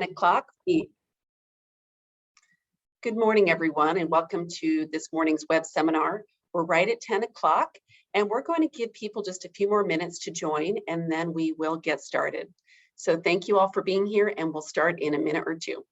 o'clock. Good morning, everyone, and welcome to this morning's web seminar. We're right at 10 o'clock, and we're going to give people just a few more minutes to join, and then we will get started. So thank you all for being here, and we'll start in a minute or two.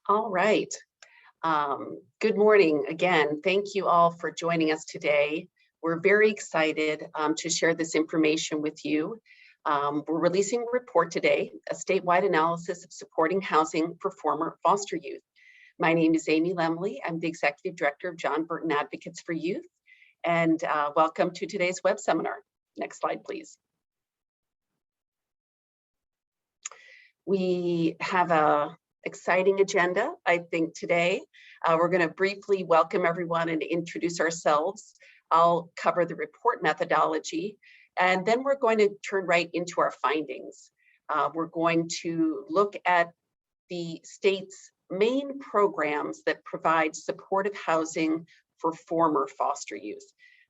All right. Good morning again. Thank you all for joining us today. We're very excited to share this information with you. We're releasing a report today, a statewide analysis of supporting housing for former foster youth. My name is Amy Lemley. I'm the Executive Director of John Burton Advocates for Youth, and welcome to today's web seminar. Next slide, please. We have a exciting agenda, I think, today. We're going to briefly welcome everyone and introduce ourselves. I'll cover the report methodology, and then we're going to turn right into our findings. We're going to look at the state's main programs that provide supportive housing for former foster youth.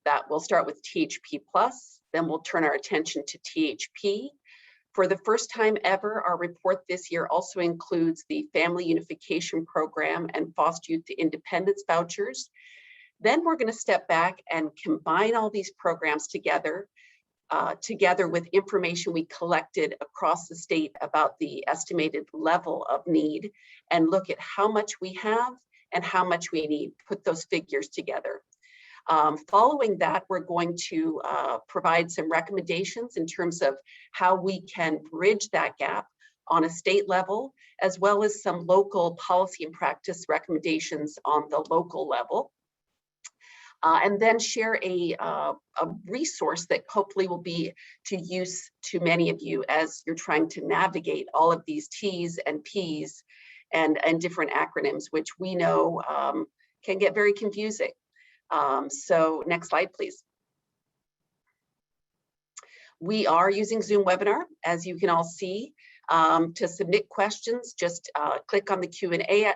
That will start with THP+, then we'll turn our attention to THP. For the first time ever, our report this year also includes the Family Unification Program and Foster Youth Independence Vouchers. Then we're going to step back and combine all these programs together with information we collected across the state about the estimated level of need, and look at how much we have and how much we need, put those figures together. Following that, we're going to provide some recommendations in terms of how we can bridge that gap on a state level, as well as some local policy and practice recommendations on the local level. And then share a resource that hopefully will be to use to many of you as you're trying to navigate all of these T's and P's and different acronyms, which we know can get very confusing. So next slide, please. We are using Zoom webinar, as you can all see. To submit questions, just click on the Q&A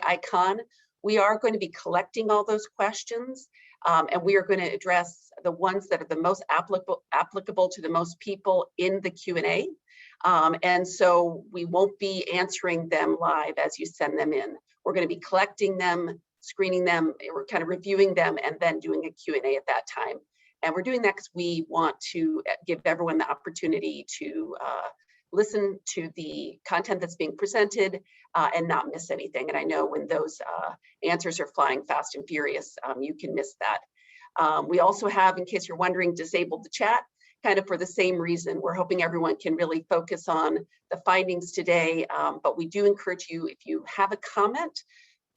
icon. We are going to be collecting all those questions, and we are going to address the ones that are the most applicable to the most people in the Q&A. And so we won't be answering them live as you send them in. We're going to be collecting them, screening them, we're kind of reviewing them, and then doing a Q&A at that time. And we're doing that because we want to give everyone the opportunity to listen to the content that's being presented and not miss anything. And I know when those answers are flying fast and furious, you can miss that. We also have, in case you're wondering, disabled the chat, kind of for the same reason. We're hoping everyone can really focus on the findings today, but we do encourage you, if you have a comment,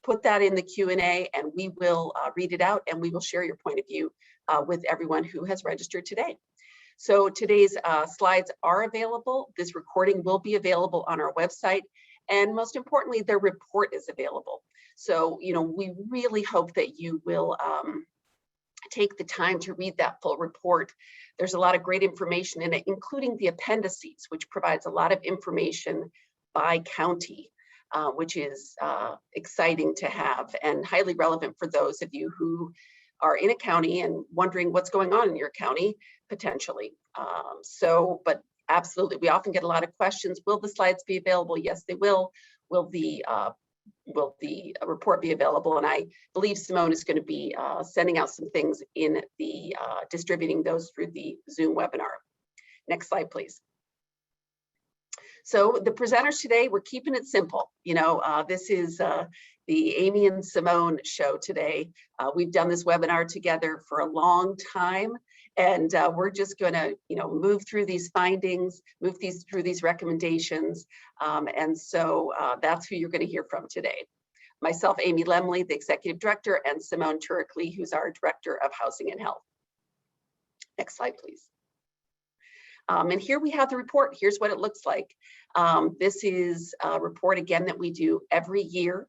put that in the Q&A and we will read it out, and we will share your point of view with everyone who has registered today. So today's slides are available. This recording will be available on our website, and most importantly, their report is available. So, we really hope that you will take the time to read that full report. There's a lot of great information in it, including the appendices, which provides a lot of information by county, which is exciting to have and highly relevant for those of you who are in a county and wondering what's going on in your county potentially. But absolutely, we often get a lot of questions. Will the slides be available? Yes, they will. Will the report be available? And I believe Simone is going to be sending out some things in the distributing those through the Zoom webinar. Next slide, please. So the presenters today, we're keeping it simple. This is the Amy and Simone show today. We've done this webinar together for a long time, and we're just going to, move through these findings, through these recommendations, and so that's who you're going to hear from today. Myself, Amy Lemley, the Executive Director, and Simone Turickley, who's our Director of Housing and Health. Next slide, please. And here we have the report. Here's what it looks like. This is a report, again, that we do every year,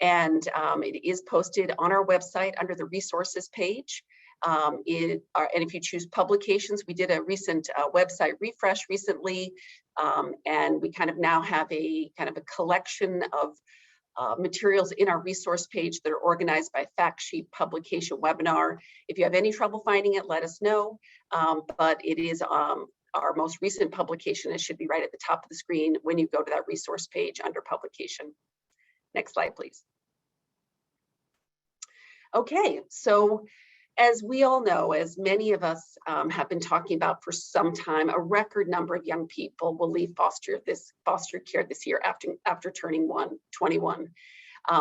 and it is posted on our website under the resources page. And if you choose publications, we did a recent website refresh recently, and we kind of now have a collection of materials in our resource page that are organized by fact sheet, publication, webinar. If you have any trouble finding it, let us know. But it is our most recent publication. It should be right at the top of the screen when you go to that resource page under publication. Next slide, please. Okay, so as we all know, as many of us have been talking about for some time, a record number of young people will leave foster care this year after turning 21.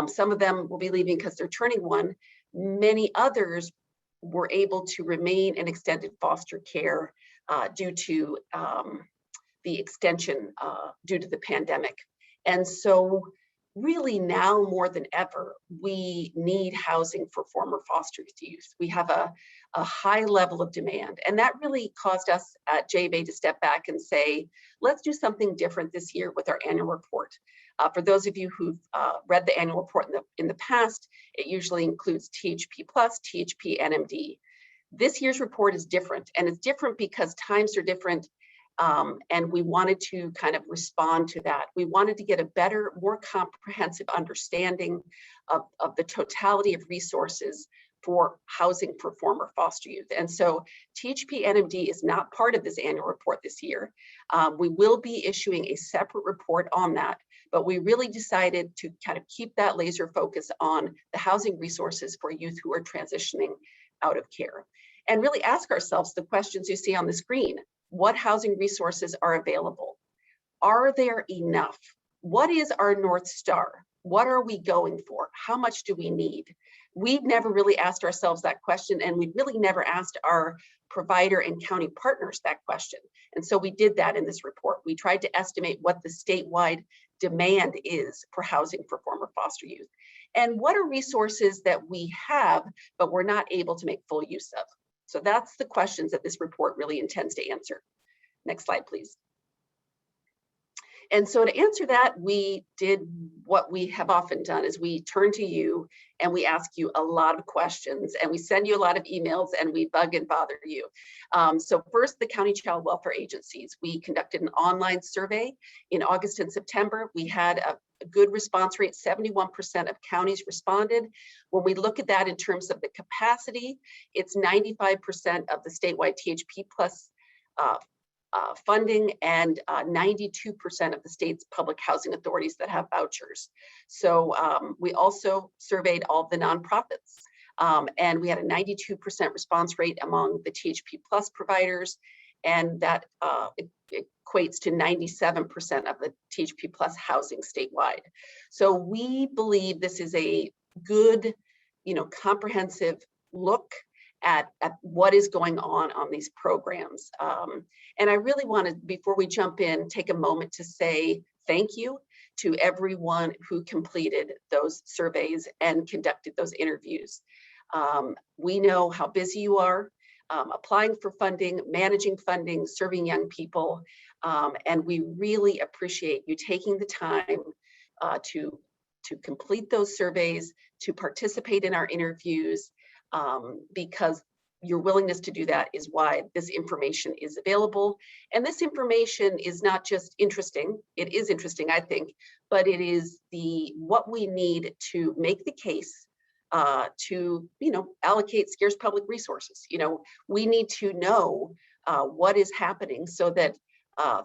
Some of them will be leaving because they're turning 1. Many others were able to remain in extended foster care due to the extension due to the pandemic. And so really now more than ever, we need housing for former foster youth. We have a high level of demand, and that really caused us at JVA to step back and say, let's do something different this year with our annual report. For those of you who've read the annual report in the past, it usually includes THP plus, THP, NMD. This year's report is different, and it's different because times are different, and we wanted to kind of respond to that. We wanted to get a better, more comprehensive understanding of the totality of resources for housing for former foster youth. And so THP NMD is not part of this annual report this year. We will be issuing a separate report on that, but we really decided to kind of keep that laser focus on the housing resources for youth who are transitioning out of care, and really ask ourselves the questions you see on the screen. What housing resources are available? Are there enough? What is our North Star? What are we going for? How much do we need? We've never really asked ourselves that question, and we've really never asked our provider and county partners that question. And so we did that in this report. We tried to estimate what the statewide demand is for housing for former foster youth, and what are resources that we have, but we're not able to make full use of. So that's the questions that this report really intends to answer. Next slide, please. And so to answer that, we did what we have often done, is we turn to you and we ask you a lot of questions, and we send you a lot of emails, and we bug and bother you. So first, the county child welfare agencies. We conducted an online survey in August and September. We had a good response rate. 71% of counties responded. When we look at that in terms of the capacity, it's 95% of the statewide THP plus funding, and 92% of the state's public housing authorities that have vouchers. So we also surveyed all the nonprofits, and we had a 92% response rate among the THP plus providers, and that equates to 97% of the THP plus housing statewide. So we believe this is a good, comprehensive look at what is going on these programs. And I really want to, before we jump in, take a moment to say thank you to everyone who completed those surveys and conducted those interviews. We know how busy you are applying for funding, managing funding, serving young people, and we really appreciate you taking the time to complete those surveys, to participate in our interviews, because your willingness to do that is why this information is available. And this information is not just interesting. It is interesting, I think, but it is what we need to make the case to, allocate scarce public resources. We need to know what is happening so that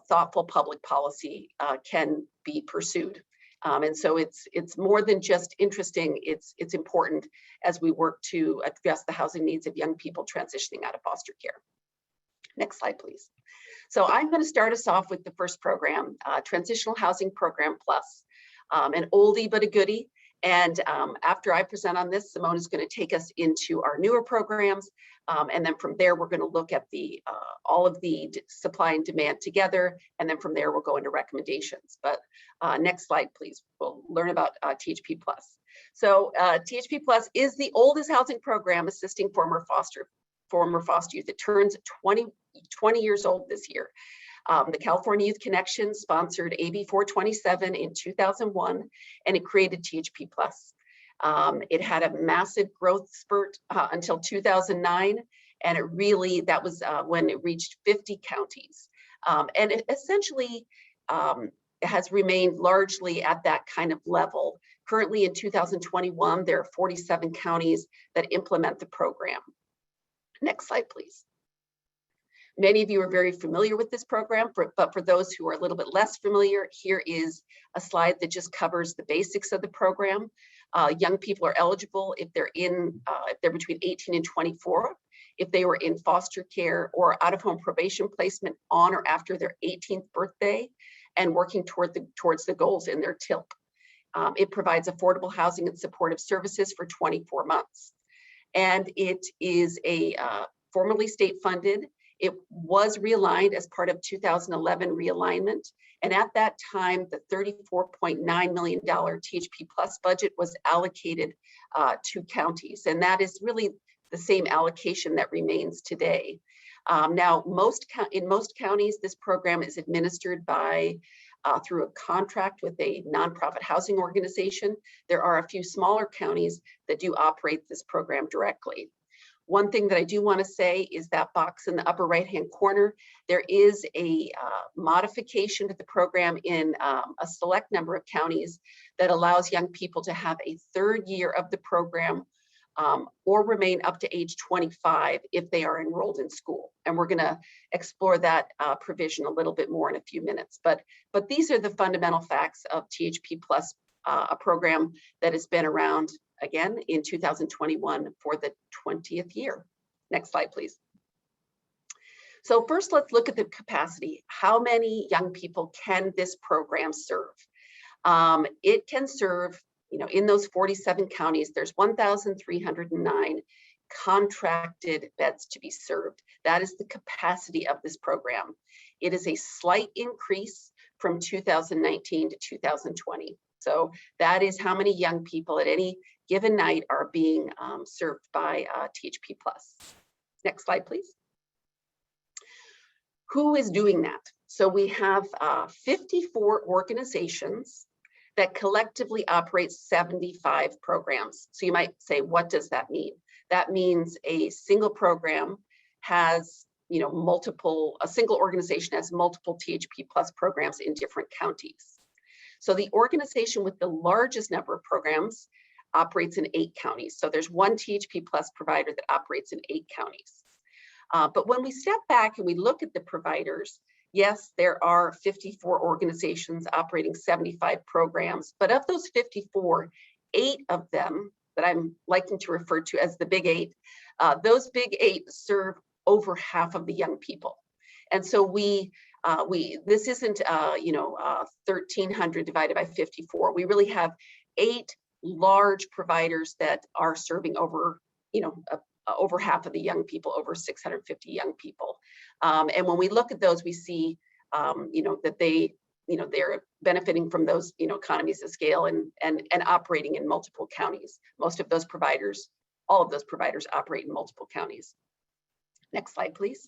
thoughtful public policy can be pursued. And so it's more than just interesting, it's important as we work to address the housing needs of young people transitioning out of foster care. Next slide, please. So I'm going to start us off with the first program, Transitional Housing Program Plus, an oldie but a goodie. And after I present on this, Simone is going to take us into our newer programs. And then from there, we're going to look at all of the supply and demand together. And then from there, we'll go into recommendations. But next slide, please. We'll learn about THP Plus. So THP Plus is the oldest housing program assisting former foster youth. It turns 20 years old this year. The California Youth Connection sponsored AB 427 in 2001, and it created THP Plus. It had a massive growth spurt until 2009, and that was when it reached 50 counties. And it essentially has remained largely at that kind of level. Currently in 2021, there are 47 counties that implement the program. Next slide, please. Many of you are very familiar with this program, but for those who are a little bit less familiar, here is a slide that just covers the basics of the program. Young people are eligible if they're between 18 and 24, if they were in foster care or out-of-home probation placement on or after their 18th birthday, and working towards the goals in their TILP. It provides affordable housing and supportive services for 24 months. And it is formerly state funded. It was realigned as part of 2011 realignment. And at that time, the $34.9 million THP Plus budget was allocated to counties. And that is really the same allocation that remains today. Now, in most counties, this program is administered through a contract with a nonprofit housing organization. There are a few smaller counties that do operate this program directly. One thing that I do want to say is that box in the upper right-hand corner, there is a modification to the program in a select number of counties that allows young people to have a third year of the program or remain up to age 25 if they are enrolled in school. And we're going to explore that provision a little bit more in a few minutes. But these are the fundamental facts of THP Plus, a program that has been around again in 2021 for the 20th year. Next slide, please. So first, let's look at the capacity. How many young people can this program serve? It can serve, in those 47 counties, there's 1,309 contracted beds to be served. That is the capacity of this program. It is a slight increase from 2019 to 2020. So that is how many young people at any given night are being served by THP Plus. Next slide, please. Who is doing that? So we have 54 organizations that collectively operate 75 programs. So you might say, what does that mean? That means a single program has, a single organization has multiple THP Plus programs in different counties. So the organization with the largest number of programs operates in 8 counties. So there's one THP Plus provider that operates in 8 counties. But when we step back and we look at the providers, yes, there are 54 organizations operating 75 programs, but of those 54, 8 of them that I'm liking to refer to as the big 8, those big 8 serve over half of the young people. And so this isn't 1,300 divided by 54. We really have 8 large providers that are serving over half of the young people, over 650 young people. And when we look at those, we see that they're benefiting from those economies of scale and operating in multiple counties. All of those providers operate in multiple counties. Next slide, please.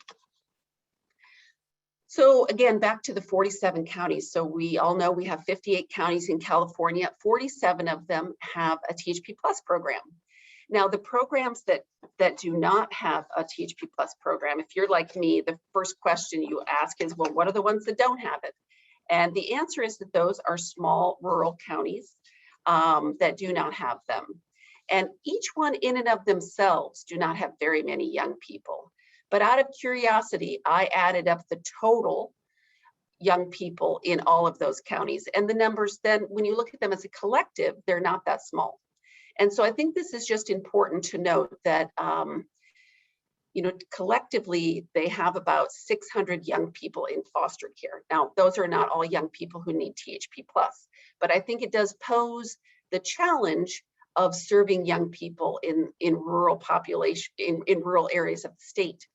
So again, back to the 47 counties. So we all know we have 58 counties in California. 47 of them have a THP Plus program. Now, the programs that do not have a THP Plus program, if you're like me, the first question you ask is, well, what are the ones that don't have it? And the answer is that those are small rural counties that do not have them. And each one in and of themselves do not have very many young people. But out of curiosity, I added up the total young people in all of those counties. And the numbers then, when you look at them as a collective, they're not that small. And so I think this is just important to note that, collectively, they have about 600 young people in foster care. Now, those are not all young people who need THP Plus, but I think it does pose the challenge of serving young people in rural population, in rural areas of the state.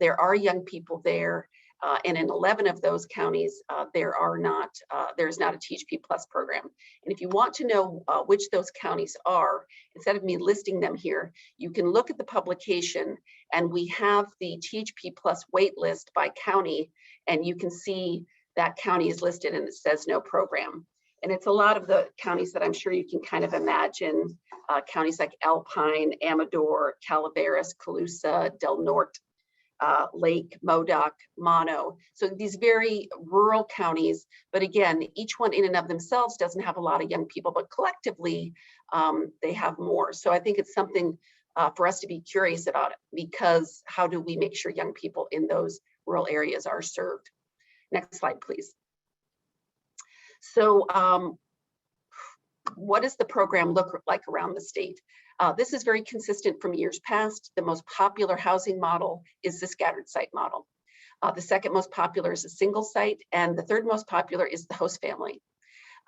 There are young people there, and in 11 of those counties, there's not a THP Plus program. And if you want to know which those counties are, instead of me listing them here, you can look at the publication, and we have the THP Plus wait list by county, and you can see that county is listed and it says no program. And it's a lot of the counties that I'm sure you can kind of imagine, counties like Alpine, Amador, Calaveras, Colusa, Del Norte, Lake, Modoc, Mono. So these very rural counties, but again, each one in and of themselves doesn't have a lot of young people, but collectively they have more. So I think it's something for us to be curious about it, because how do we make sure young people in those rural areas are served? Next slide, please. So what does the program look like around the state? This is very consistent from years past. The most popular housing model is the scattered site model. The second most popular is a single site, and the third most popular is the host family.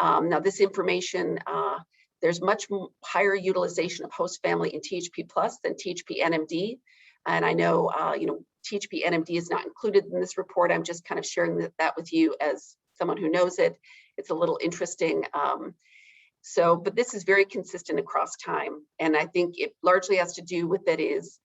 Now, this information, there's much higher utilization of host family in THP Plus than THP NMD. And I know, THP NMD is not included in this report. I'm just kind of sharing that with you as someone who knows it. It's a little interesting. But this is very consistent across time. And I think it largely has to do with that is,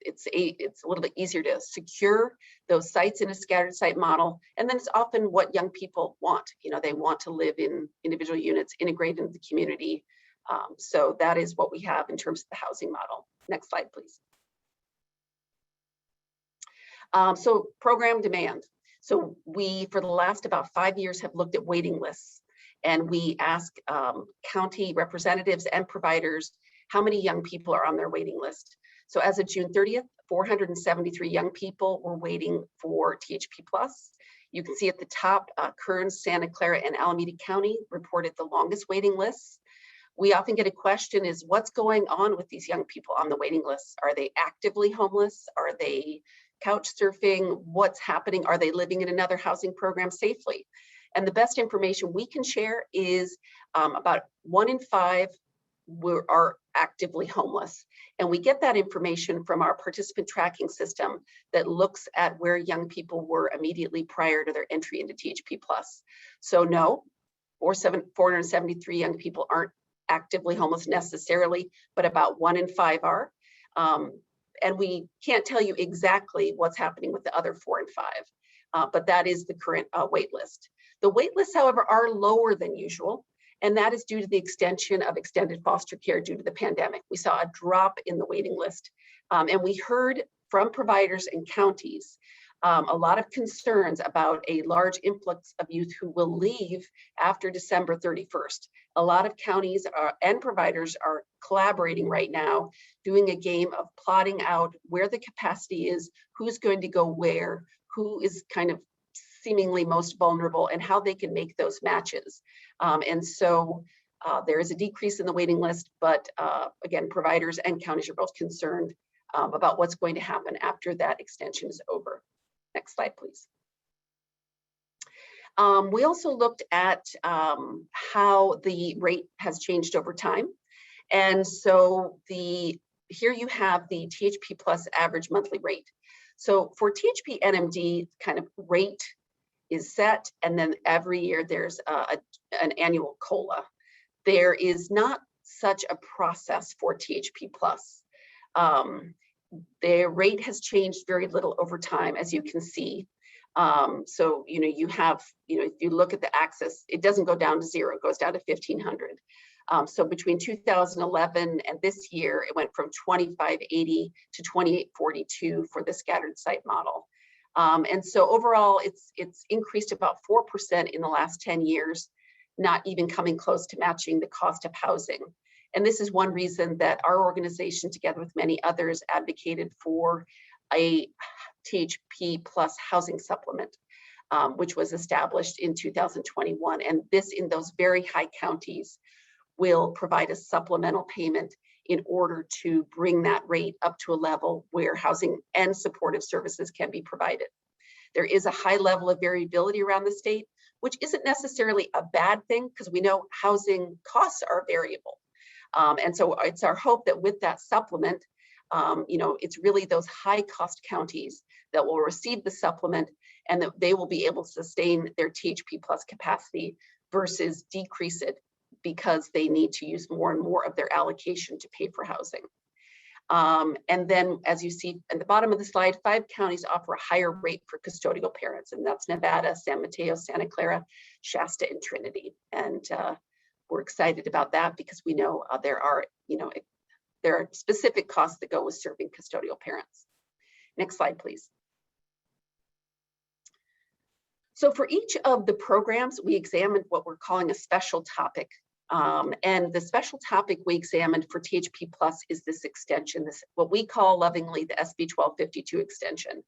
it's a little bit easier to secure those sites in a scattered site model. And then it's often what young people want. They want to live in individual units, integrated into the community. So that is what we have in terms of the housing model. Next slide, please. So program demand. So we, for the last about 5 years, have looked at waiting lists, and we ask county representatives and providers how many young people are on their waiting list. So as of June 30th, 473 young people were waiting for THP Plus. You can see at the top, Kern, Santa Clara, and Alameda County reported the longest waiting lists. We often get a question is, what's going on with these young people on the waiting list? Are they actively homeless? Are they couch surfing? What's happening? Are they living in another housing program safely? And the best information we can share is about 1 in 5 are actively homeless. And we get that information from our participant tracking system that looks at where young people were immediately prior to their entry into THP Plus. So no, 473 young people aren't actively homeless necessarily, but about 1 in 5 are. And we can't tell you exactly what's happening with the other 4 and 5, but that is the current wait list. The wait lists, however, are lower than usual, and that is due to the extension of extended foster care due to the pandemic. We saw a drop in the waiting list, and we heard from providers and counties a lot of concerns about a large influx of youth who will leave after December 31st. A lot of counties and providers are collaborating right now, doing a game of plotting out where the capacity is, who's going to go where, who is kind of seemingly most vulnerable, and how they can make those matches. And so there is a decrease in the waiting list, but again, providers and counties are both concerned about what's going to happen after that extension is over. Next slide, please. We also looked at how the rate has changed over time. And so here you have the THP Plus average monthly rate. So for THP NMD, kind of rate is set, and then every year there's an annual COLA. There is not such a process for THP Plus. Their rate has changed very little over time, as you can see. So, you have, if you look at the axis, it doesn't go down to 0, it goes down to 1,500. So between 2011 and this year, it went from 2580 to 2842 for the scattered site model. And so overall, it's increased about 4% in the last 10 years, not even coming close to matching the cost of housing. And this is one reason that our organization, together with many others, advocated for a THP plus housing supplement, which was established in 2021. And this, in those very high counties, will provide a supplemental payment in order to bring that rate up to a level where housing and supportive services can be provided. There is a high level of variability around the state, which isn't necessarily a bad thing because we know housing costs are variable. And so it's our hope that with that supplement, it's really those high cost counties that will receive the supplement and that they will be able to sustain their THP plus capacity versus decrease it because they need to use more and more of their allocation to pay for housing. And then, as you see at the bottom of the slide, 5 counties offer a higher rate for custodial parents, and that's Nevada, San Mateo, Santa Clara, Shasta, and Trinity. And we're excited about that because we know there are specific costs that go with serving custodial parents. Next slide, please. So for each of the programs, we examined what we're calling a special topic. And the special topic we examined for THP Plus is this extension, this what we call lovingly the SB 1252 extension.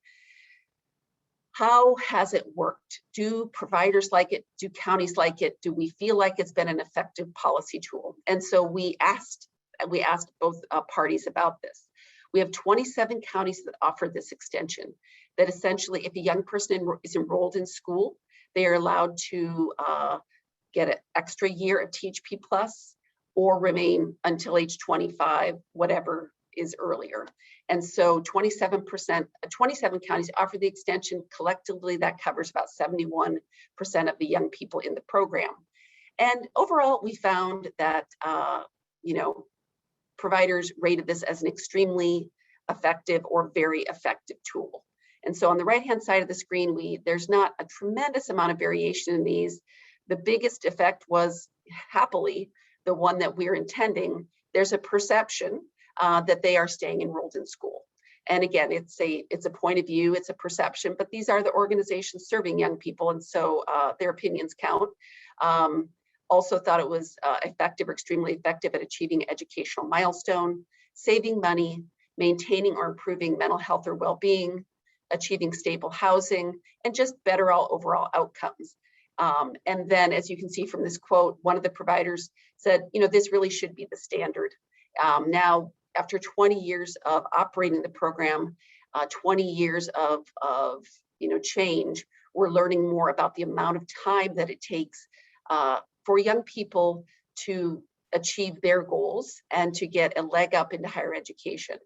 How has it worked? Do providers like it? Do counties like it? Do we feel like it's been an effective policy tool? And so we asked both parties about this. We have 27 counties that offer this extension, that essentially if a young person is enrolled in school, they are allowed to get an extra year of THP plus or remain until age 25, whatever is earlier. And so 27 counties offer the extension. Collectively, that covers about 71% of the young people in the program. And overall, we found that providers rated this as an extremely effective or very effective tool. And so on the right-hand side of the screen, there's not a tremendous amount of variation in these. The biggest effect was, happily, the one that we're intending. There's a perception that they are staying enrolled in school. And again, it's a point of view, it's a perception, but these are the organizations serving young people, and so their opinions count. Also thought it was effective or extremely effective at achieving educational milestone, saving money, maintaining or improving mental health or well-being, achieving stable housing, and just better overall outcomes. And then, as you can see from this quote, one of the providers said, this really should be the standard. Now, after 20 years of operating the program, 20 years of change, we're learning more about the amount of time that it takes for young people to achieve their goals and to get a leg up into higher education.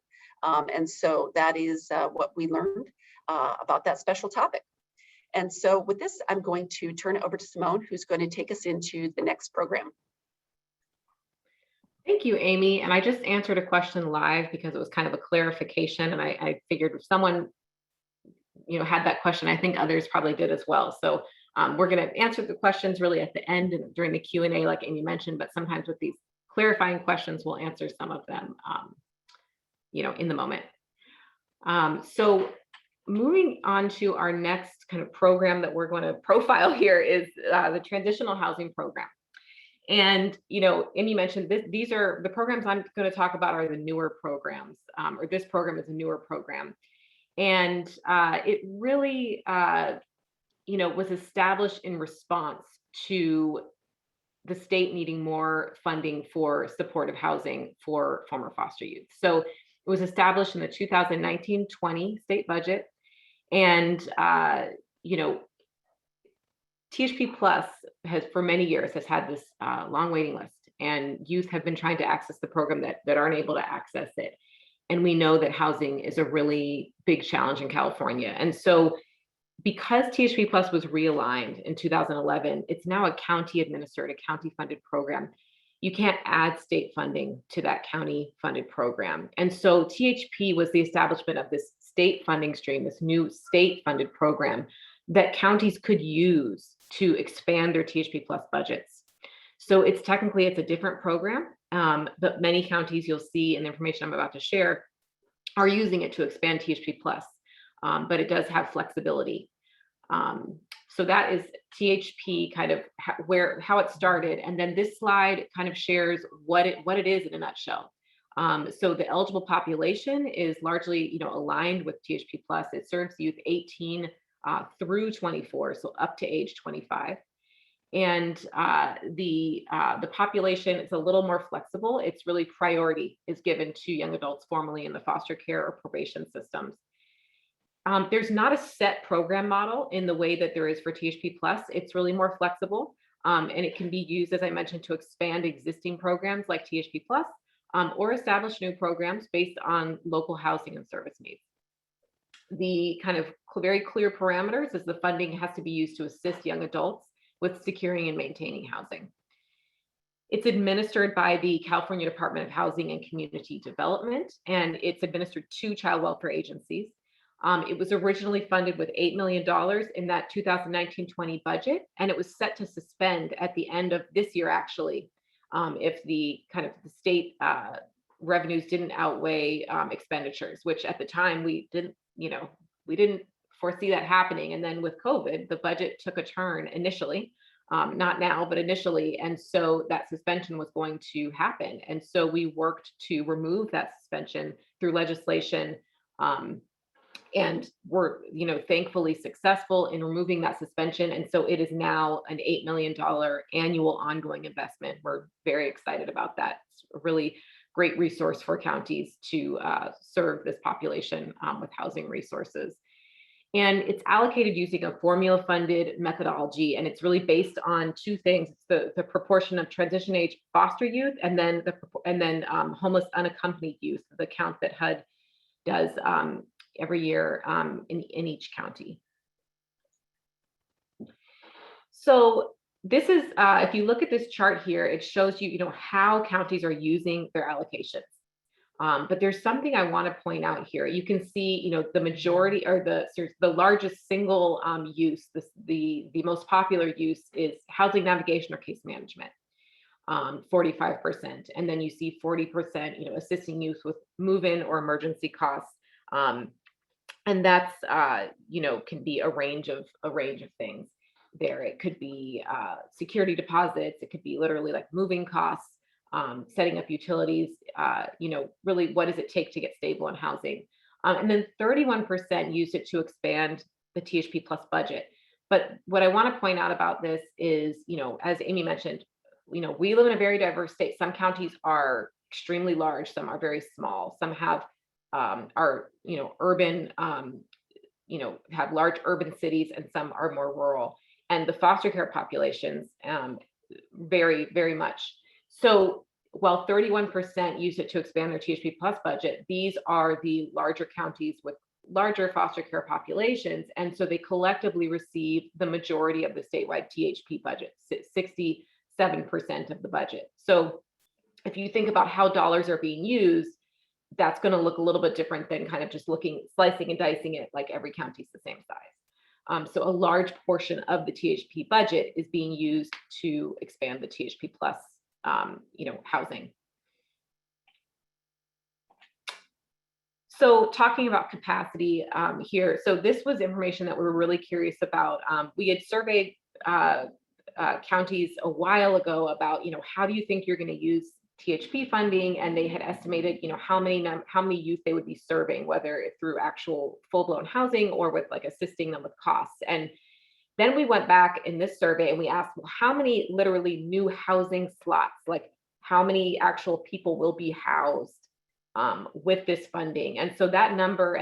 And so that is what we learned about that special topic. And so with this, I'm going to turn it over to Simone, who's going to take us into the next program. Thank you, Amy. And I just answered a question live because it was kind of a clarification. And I figured if someone had that question, I think others probably did as well. So we're going to answer the questions really at the end and during the Q&A, like Amy mentioned, but sometimes with these clarifying questions, we'll answer some of them, in the moment. So moving on to our next kind of program that we're going to profile here is the Transitional Housing Program. And, Amy mentioned these are the programs I'm going to talk about are the newer programs, or this program is a newer program. And it really, was established in response to the state needing more funding for supportive housing for former foster youth. So it was established in the 2019-20 state budget. And, THP Plus has for many years had this long waiting list, and youth have been trying to access the program that aren't able to access it. And we know that housing is a really big challenge in California. And so because THP Plus was realigned in 2011, it's now a county administered, a county funded program. You can't add state funding to that county funded program. And so THP was the establishment of this state funding stream, this new state funded program that counties could use to expand their THP Plus budgets. So it's technically, it's a different program, but many counties you'll see in the information I'm about to share are using it to expand THP plus, but it does have flexibility. So that is THP kind of how it started. And then this slide kind of shares what it is in a nutshell. So the eligible population is largely, aligned with THP plus. It serves youth 18 through 24, so up to age 25. And the population is a little more flexible. It's really priority is given to young adults formerly in the foster care or probation systems. There's not a set program model in the way that there is for THP plus. It's really more flexible, and it can be used, as I mentioned, to expand existing programs like THP plus, or establish new programs based on local housing and service needs. The kind of very clear parameters is the funding has to be used to assist young adults with securing and maintaining housing. It's administered by the California Department of Housing and Community Development, and it's administered to child welfare agencies. It was originally funded with $8 million in that 2019-20 budget, and it was set to suspend at the end of this year, actually, if the kind of the state revenues didn't outweigh expenditures, which at the time we didn't foresee that happening. And then with COVID, the budget took a turn initially, not now, but initially. And so that suspension was going to happen. And so we worked to remove that suspension through legislation. And we're, thankfully successful in removing that suspension. And so it is now an $8 million annual ongoing investment. We're very excited about that. It's a really great resource for counties to serve this population with housing resources. And it's allocated using a formula funded methodology. And it's really based on two things. It's the proportion of transition age foster youth, and then homeless unaccompanied youth, the count that HUD does every year in each county. So this is, if you look at this chart here, it shows you, how counties are using their allocations. But there's something I want to point out here. You can see, the majority or the largest single use, the most popular use is housing navigation or case management, 45%. And then you see 40%, assisting youth with move-in or emergency costs. And that's, can be a range of things there. It could be security deposits. It could be literally like moving costs, setting up utilities, really what does it take to get stable in housing? And then 31% used it to expand the THP plus budget. But what I want to point out about this is, as Amy mentioned, we live in a very diverse state. Some counties are extremely large. Some are very small. Some have are urban, have large urban cities, and some are more rural. And the foster care populations vary very much. So while 31% use it to expand their THP plus budget, these are the larger counties with larger foster care populations. And so they collectively receive the majority of the statewide THP budget, 67% of the budget. So if you think about how dollars are being used, that's going to look a little bit different than kind of just slicing and dicing it like every county's the same size. So a large portion of the THP budget is being used to expand the THP plus, housing. So talking about capacity here. So this was information that we were really curious about. We had surveyed counties a while ago about, how do you think you're going to use THP funding, and they had estimated, how many youth they would be serving, whether through actual full-blown housing or with like assisting them with costs. And then we went back in this survey and we asked, well, how many literally new housing slots, like how many actual people will be housed with this funding? And so that number,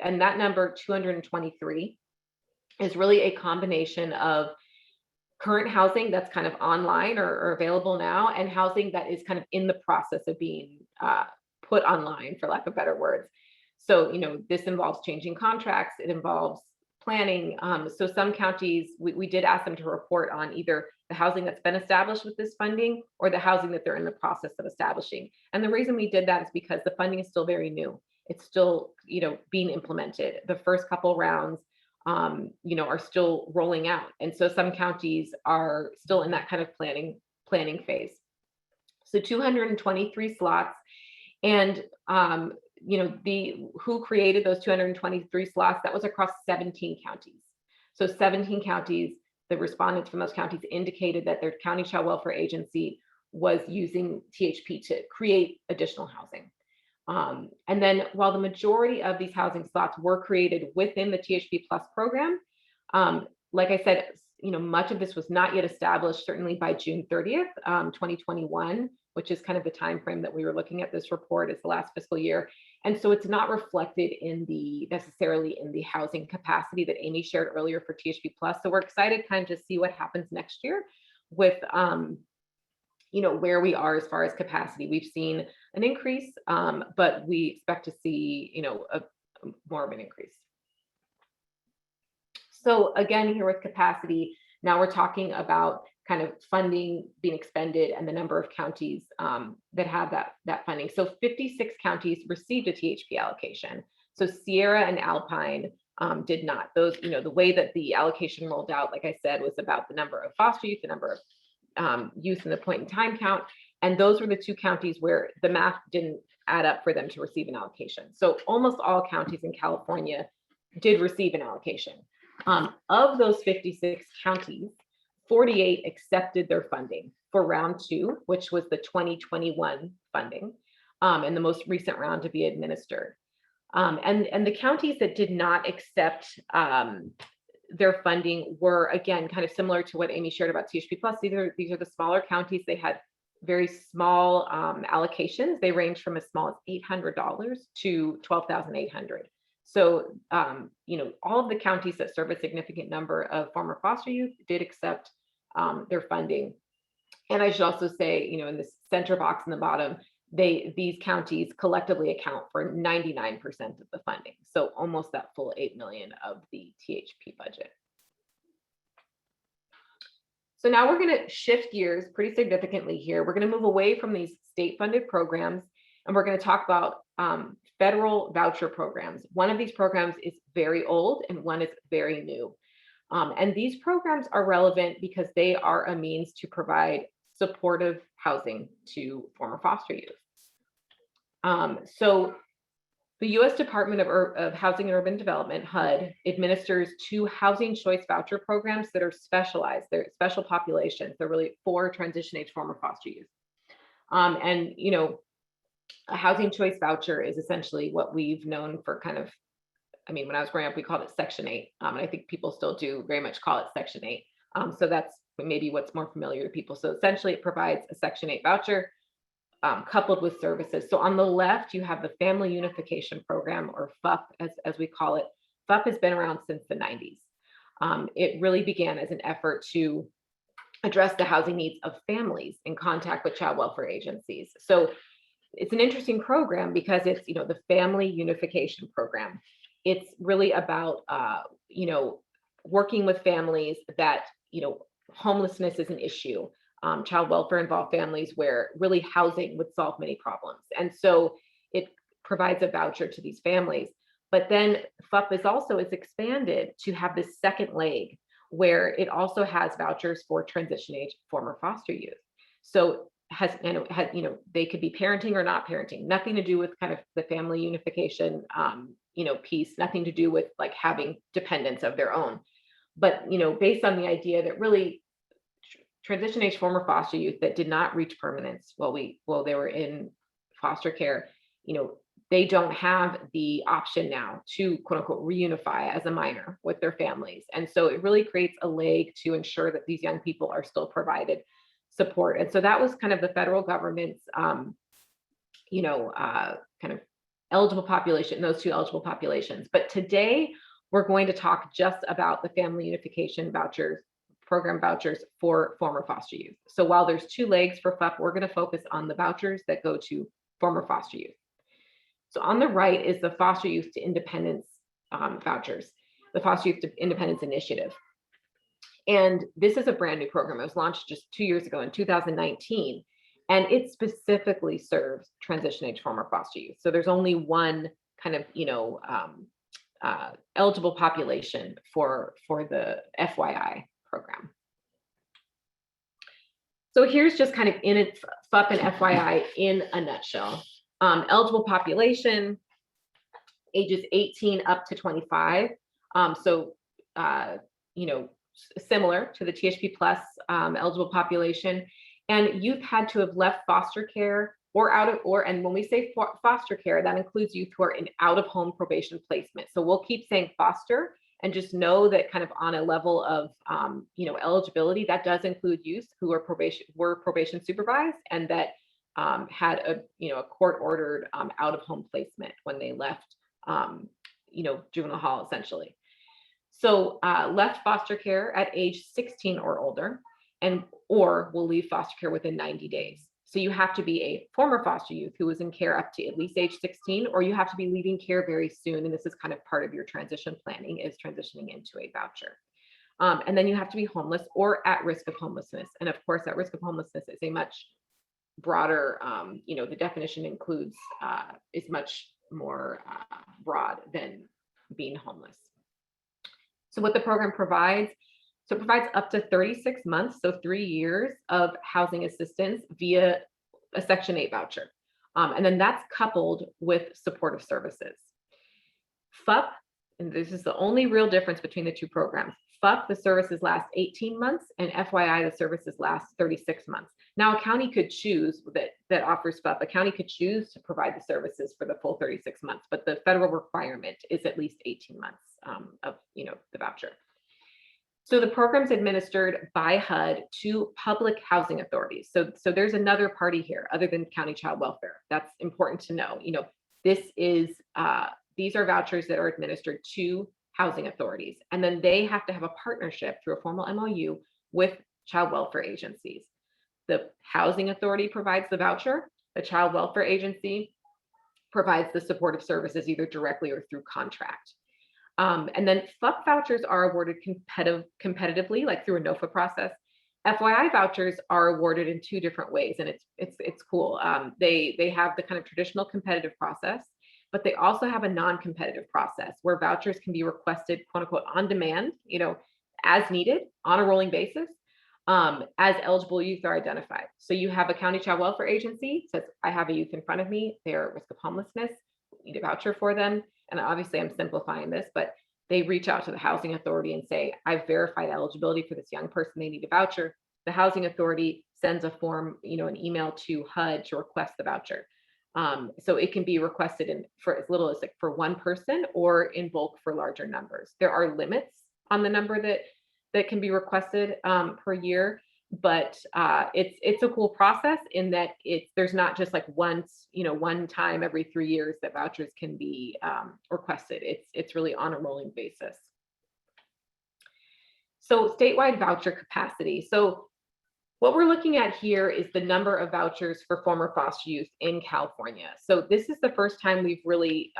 that number 223 is really a combination of current housing that's kind of online or available now, and housing that is kind of in the process of being put online, for lack of better words. So, this involves changing contracts. It involves planning. So some counties, we did ask them to report on either the housing that's been established with this funding or the housing that they're in the process of establishing. And the reason we did that is because the funding is still very new. It's still, being implemented. The first couple rounds are still rolling out. And so some counties are still in that kind of planning planning phase. So 223 slots. And who created those 223 slots? That was across 17 counties. So 17 counties, the respondents from those counties indicated that their county child welfare agency was using THP to create additional housing. And then while the majority of these housing slots were created within the THP Plus program, like I said, much of this was not yet established, certainly by June 30th, 2021, which is kind of the time frame that we were looking at this report as the last fiscal year. And so it's not reflected necessarily in the housing capacity that Amy shared earlier for THP Plus. So we're excited kind of to see what happens next year with where we are as far as capacity. We've seen an increase, but we expect to see more of an increase. So again, here with capacity, now we're talking about kind of funding being expended and the number of counties that have that funding. So 56 counties received a THP allocation. So Sierra and Alpine did not. Those, the way that the allocation rolled out, like I said, was about the number of foster youth, the number of youth in the point in time count. And those were the two counties where the math didn't add up for them to receive an allocation. So almost all counties in California did receive an allocation. Of those 56 counties, 48 accepted their funding for round 2, which was the 2021 funding, and the most recent round to be administered. And the counties that did not accept their funding were, again, kind of similar to what Amy shared about THP Plus. These are the smaller counties. They had very small allocations. They range from as small as $800 to $12,800. So, all of the counties that serve a significant number of former foster youth did accept their funding. And I should also say, in the center box in the bottom, these counties collectively account for 99% of the funding. So almost that full $8 million of the THP budget. So now we're going to shift gears pretty significantly here. We're going to move away from these state-funded programs, and we're going to talk about federal voucher programs. One of these programs is very old and one is very new. And these programs are relevant because they are a means to provide supportive housing to former foster youth. So the U.S. Department of Housing and Urban Development, HUD, administers 2 housing choice voucher programs that are specialized. They're special populations. They're really for transition age former foster youth. A housing choice voucher is essentially what we've known for kind of, when I was growing up, we called it Section 8. And I think people still do very much call it Section 8. So that's maybe what's more familiar to people. So essentially it provides a Section 8 voucher coupled with services. So on the left, you have the Family Unification Program, or FUP, as we call it. FUP has been around since the 90s. It really began as an effort to address the housing needs of families in contact with child welfare agencies. So it's an interesting program because it's, the Family Unification Program. It's really about, working with families that, homelessness is an issue, child welfare involved families where really housing would solve many problems. And so it provides a voucher to these families. But then FUP is expanded to have this second leg where it also has vouchers for transition age former foster youth. So they could be parenting or not parenting, nothing to do with kind of the family unification, piece, nothing to do with like having dependents of their own. But, based on the idea that really transition age former foster youth that did not reach permanence while they were in foster care, they don't have the option now to quote unquote reunify as a minor with their families. And so it really creates a leg to ensure that these young people are still provided support. And so that was kind of the federal government's, kind of eligible population, those 2 eligible populations. But today we're going to talk just about the Family Unification Program vouchers for former foster youth. So while there's 2 legs for FUP, we're going to focus on the vouchers that go to former foster youth. So on the right is the Foster Youth to Independence vouchers, the Foster Youth to Independence Initiative. And this is a brand new program. It was launched just 2 years ago in 2019, and it specifically serves transition age former foster youth. So there's only one kind of, eligible population for the FYI program. So here's just kind of in its FUP and FYI in a nutshell. Eligible population, ages 18 up to 25. So, you know, similar to the THP plus eligible population. And youth had to have left foster care or and when we say foster care, that includes youth who are in out of home probation placement. So we'll keep saying foster, and just know that kind of on a level of, you know, eligibility, that does include youth who are probation supervised and that had a, you know, a court ordered out of home placement when they left, you know, juvenile hall essentially. So left foster care at age 16 or older, or will leave foster care within 90 days. So you have to be a former foster youth who was in care up to at least age 16, or you have to be leaving care very soon. And this is kind of part of your transition planning, is transitioning into a voucher. And then you have to be homeless or at risk of homelessness. And of course, at risk of homelessness is a much broader, you know, the definition includes, is much more broad than being homeless. So what the program provides, so it provides up to 36 months, so 3 years of housing assistance via a Section 8 voucher. And then that's coupled with supportive services. FUP, and this is the only real difference between the two programs. FUP, the services last 18 months, and FYI, the services last 36 months. Now, a county could choose that offers FUP. A county could choose to provide the services for the full 36 months, but the federal requirement is at least 18 months of, you know, the voucher. So the program's administered by HUD to public housing authorities. So there's another party here other than county child welfare. That's important to know. You know, this is these are vouchers that are administered to housing authorities, and then they have to have a partnership through a formal MOU with child welfare agencies. The housing authority provides the voucher. The child welfare agency provides the supportive services either directly or through contract. And then FUP vouchers are awarded competitively, like through a NOFA process. FYI vouchers are awarded in two different ways, and it's cool. They have the kind of traditional competitive process, but they also have a non-competitive process where vouchers can be requested, quote unquote, on demand, you know, as needed on a rolling basis, as eligible youth are identified. So you have a county child welfare agency says, I have a youth in front of me, they're at risk of homelessness, need a voucher for them. And obviously I'm simplifying this, but they reach out to the housing authority and say, I've verified eligibility for this young person, they need a voucher. The housing authority sends a form, you know, an email to HUD to request the voucher. So it can be requested for as little as like for one person or in bulk for larger numbers. There are limits on the number that can be requested per year, but it's a cool process in that there's not just like once, you know, one time every 3 years that vouchers can be requested. It's really on a rolling basis. So statewide voucher capacity. So what we're looking at here is the number of vouchers for former foster youth in California. So this is the first time we've really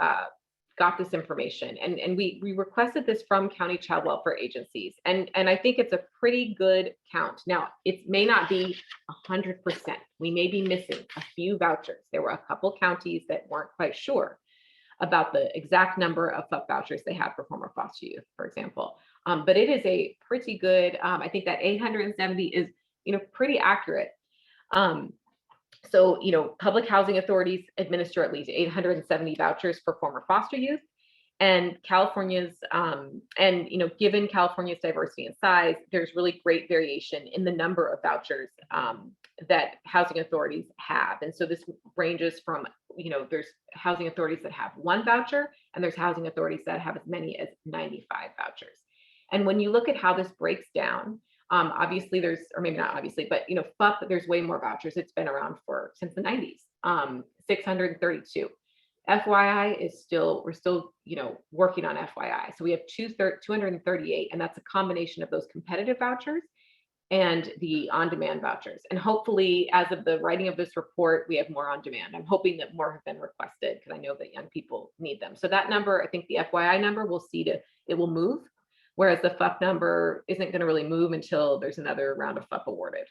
got this information, and we requested this from county child welfare agencies, and I think it's a pretty good count. Now, it may not be 100%. We may be missing a few vouchers. There were a couple counties that weren't quite sure about the exact number of FUP vouchers they have for former foster youth, for example. But it is a pretty good, I think that 870 is, you know, pretty accurate. So, you know, public housing authorities administer at least 870 vouchers for former foster youth, and California's, and, you know, given California's diversity and size, there's really great variation in the number of vouchers that housing authorities have. And so this ranges from, you know, there's housing authorities that have one voucher, and there's housing authorities that have as many as 95 vouchers. And when you look at how this breaks down, obviously there's, or maybe not obviously, but, you know, FUP, there's way more vouchers. It's been around since the 90s, 632. FYI is we're still, you know, working on FYI. So we have 238, and that's a combination of those competitive vouchers and the on-demand vouchers. And hopefully, as of the writing of this report, we have more on demand. I'm hoping that more have been requested because I know that young people need them. So that number, I think the FYI number, it will move. Whereas the FUP number isn't going to really move until there's another round of FUP awarded.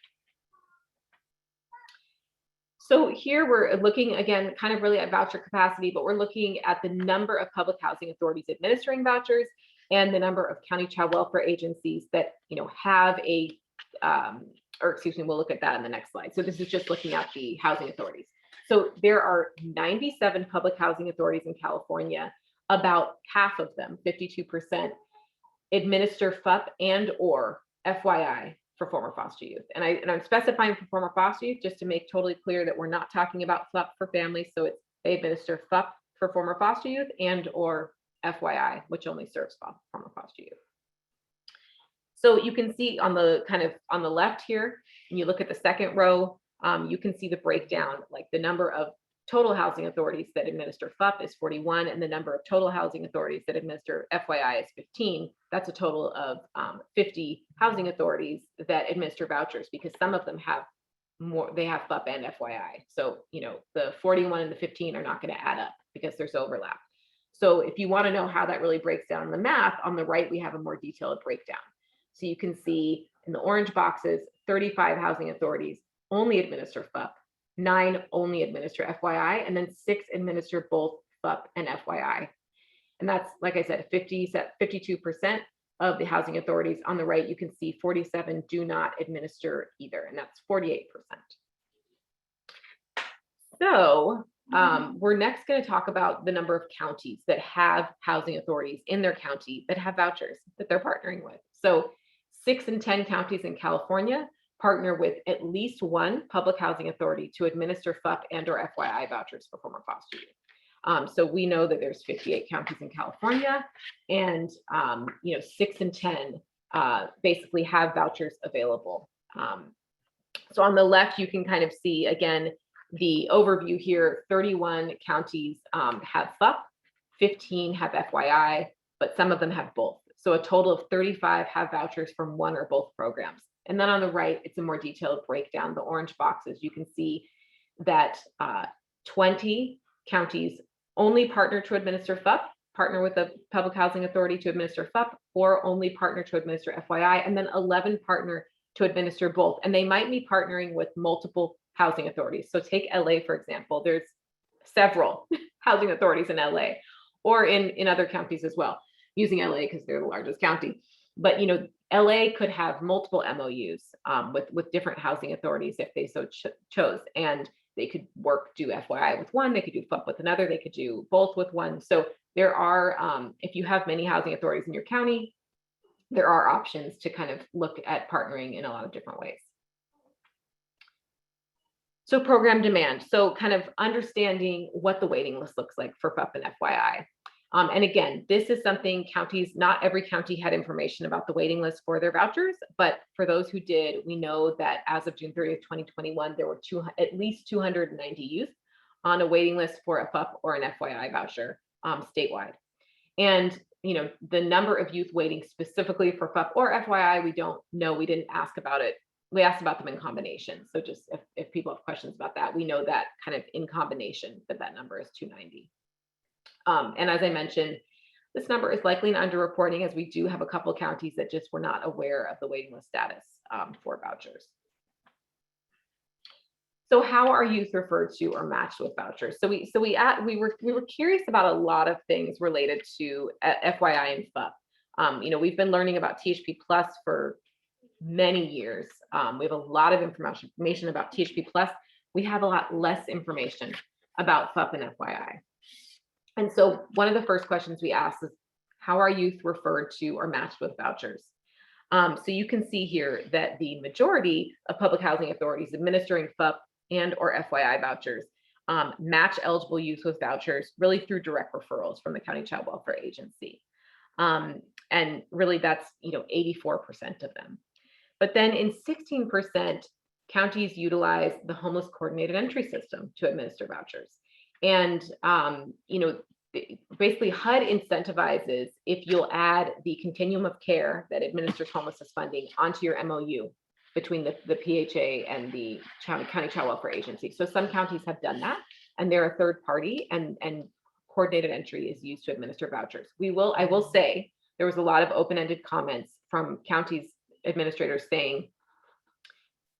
So here we're looking again, kind of really at voucher capacity, but we're looking at the number of public housing authorities administering vouchers and the number of county child welfare agencies that, you know, have a or excuse me, we'll look at that in the next slide. So this is just looking at the housing authorities. So there are 97 public housing authorities in California. About half of them, 52%, administer FUP and or FYI for former foster youth. And I'm specifying for former foster youth just to make totally clear that we're not talking about FUP for families. So they administer FUP for former foster youth and or FYI, which only serves former foster youth. So you can see on the on the left here, and you look at the second row, you can see the breakdown, like the number of total housing authorities that administer FUP is 41, and the number of total housing authorities that administer FYI is 15. That's a total of 50 housing authorities that administer vouchers, because some of them have more, they have FUP and FYI. So, you know, the 41 and the 15 are not going to add up because there's overlap. So if you want to know how that really breaks down in the math, on the right, we have a more detailed breakdown. So you can see in the orange boxes, 35 housing authorities only administer FUP, 9 only administer FYI, and then 6 administer both FUP and FYI. And that's, like I said, 52% of the housing authorities. On the right, you can see 47 do not administer either, and that's 48%. So we're next going to talk about the number of counties that have housing authorities in their county that have vouchers that they're partnering with. So 6 and 10 counties in California partner with at least one public housing authority to administer FUP and or FYI vouchers for former foster youth. So we know that there's 58 counties in California, and 6 and 10 basically have vouchers available. So on the left, you can kind of see again the overview here. 31 counties have FUP, 15 have FYI, but some of them have both. So a total of 35 have vouchers from one or both programs. And then on the right, it's a more detailed breakdown. The orange boxes, you can see that 20 counties only partner to administer FUP, partner with a public housing authority to administer FUP, or only partner to administer FYI, and then 11 partner to administer both. And they might be partnering with multiple housing authorities. So take LA, for example, there's several housing authorities in LA, or in other counties as well, using LA because they're the largest county. But LA could have multiple MOUs with different housing authorities if they so chose, and they could do FYI with one, they could do FUP with another, they could do both with one. So there are, if you have many housing authorities in your county, there are options to kind of look at partnering in a lot of different ways. So program demand. So kind of understanding what the waiting list looks like for FUP and FYI. And again, this is something counties, not every county had information about the waiting list for their vouchers, but for those who did, we know that as of June 30th, 2021, there were at least 290 youth on a waiting list for a FUP or an FYI voucher statewide. And the number of youth waiting specifically for FUP or FYI, we don't know. We didn't ask about it. We asked about them in combination. So just if people have questions about that, we know that kind of in combination that number is 290. And as I mentioned, this number is likely an underreporting, as we do have a couple of counties that just were not aware of the waiting list status for vouchers. So how are youth referred to or matched with vouchers? So we were curious about a lot of things related to FYI and FUP. We've been learning about THP Plus for many years. We have a lot of information about THP Plus. We have a lot less information about FUP and FYI. And so one of the first questions we asked is, how are youth referred to or matched with vouchers? So you can see here that the majority of public housing authorities administering FUP and or FYI vouchers match eligible youth with vouchers really through direct referrals from the County Child Welfare Agency. And really that's 84% of them. But then in 16%, counties utilize the homeless coordinated entry system to administer vouchers. And, basically HUD incentivizes if you'll add the continuum of care that administers homelessness funding onto your MOU between the PHA and the County Child Welfare Agency. So some counties have done that, and they're a third party, and coordinated entry is used to administer vouchers. I will say there was a lot of open-ended comments from counties administrators saying,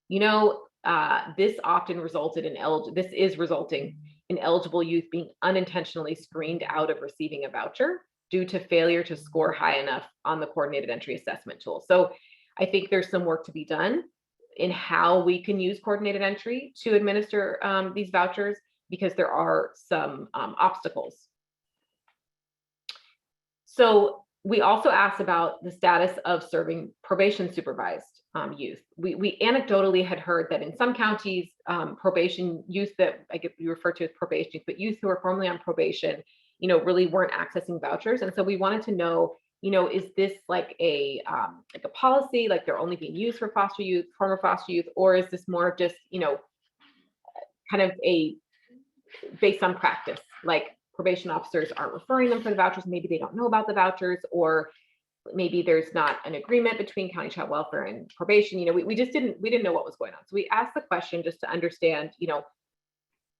this often resulted in resulting in eligible youth being unintentionally screened out of receiving a voucher due to failure to score high enough on the coordinated entry assessment tool. So I think there's some work to be done in how we can use coordinated entry to administer these vouchers, because there are some obstacles. So we also asked about the status of serving probation supervised youth. We anecdotally had heard that in some counties, probation youth that I get you refer to as probation youth, but youth who are formerly on probation, really weren't accessing vouchers. And so we wanted to know, is this like a policy, like they're only being used for foster youth, former foster youth, or is this more of just, kind of a based on practice, like probation officers aren't referring them for the vouchers, maybe they don't know about the vouchers, or maybe there's not an agreement between county child welfare and probation. We didn't know what was going on. So we asked the question just to understand,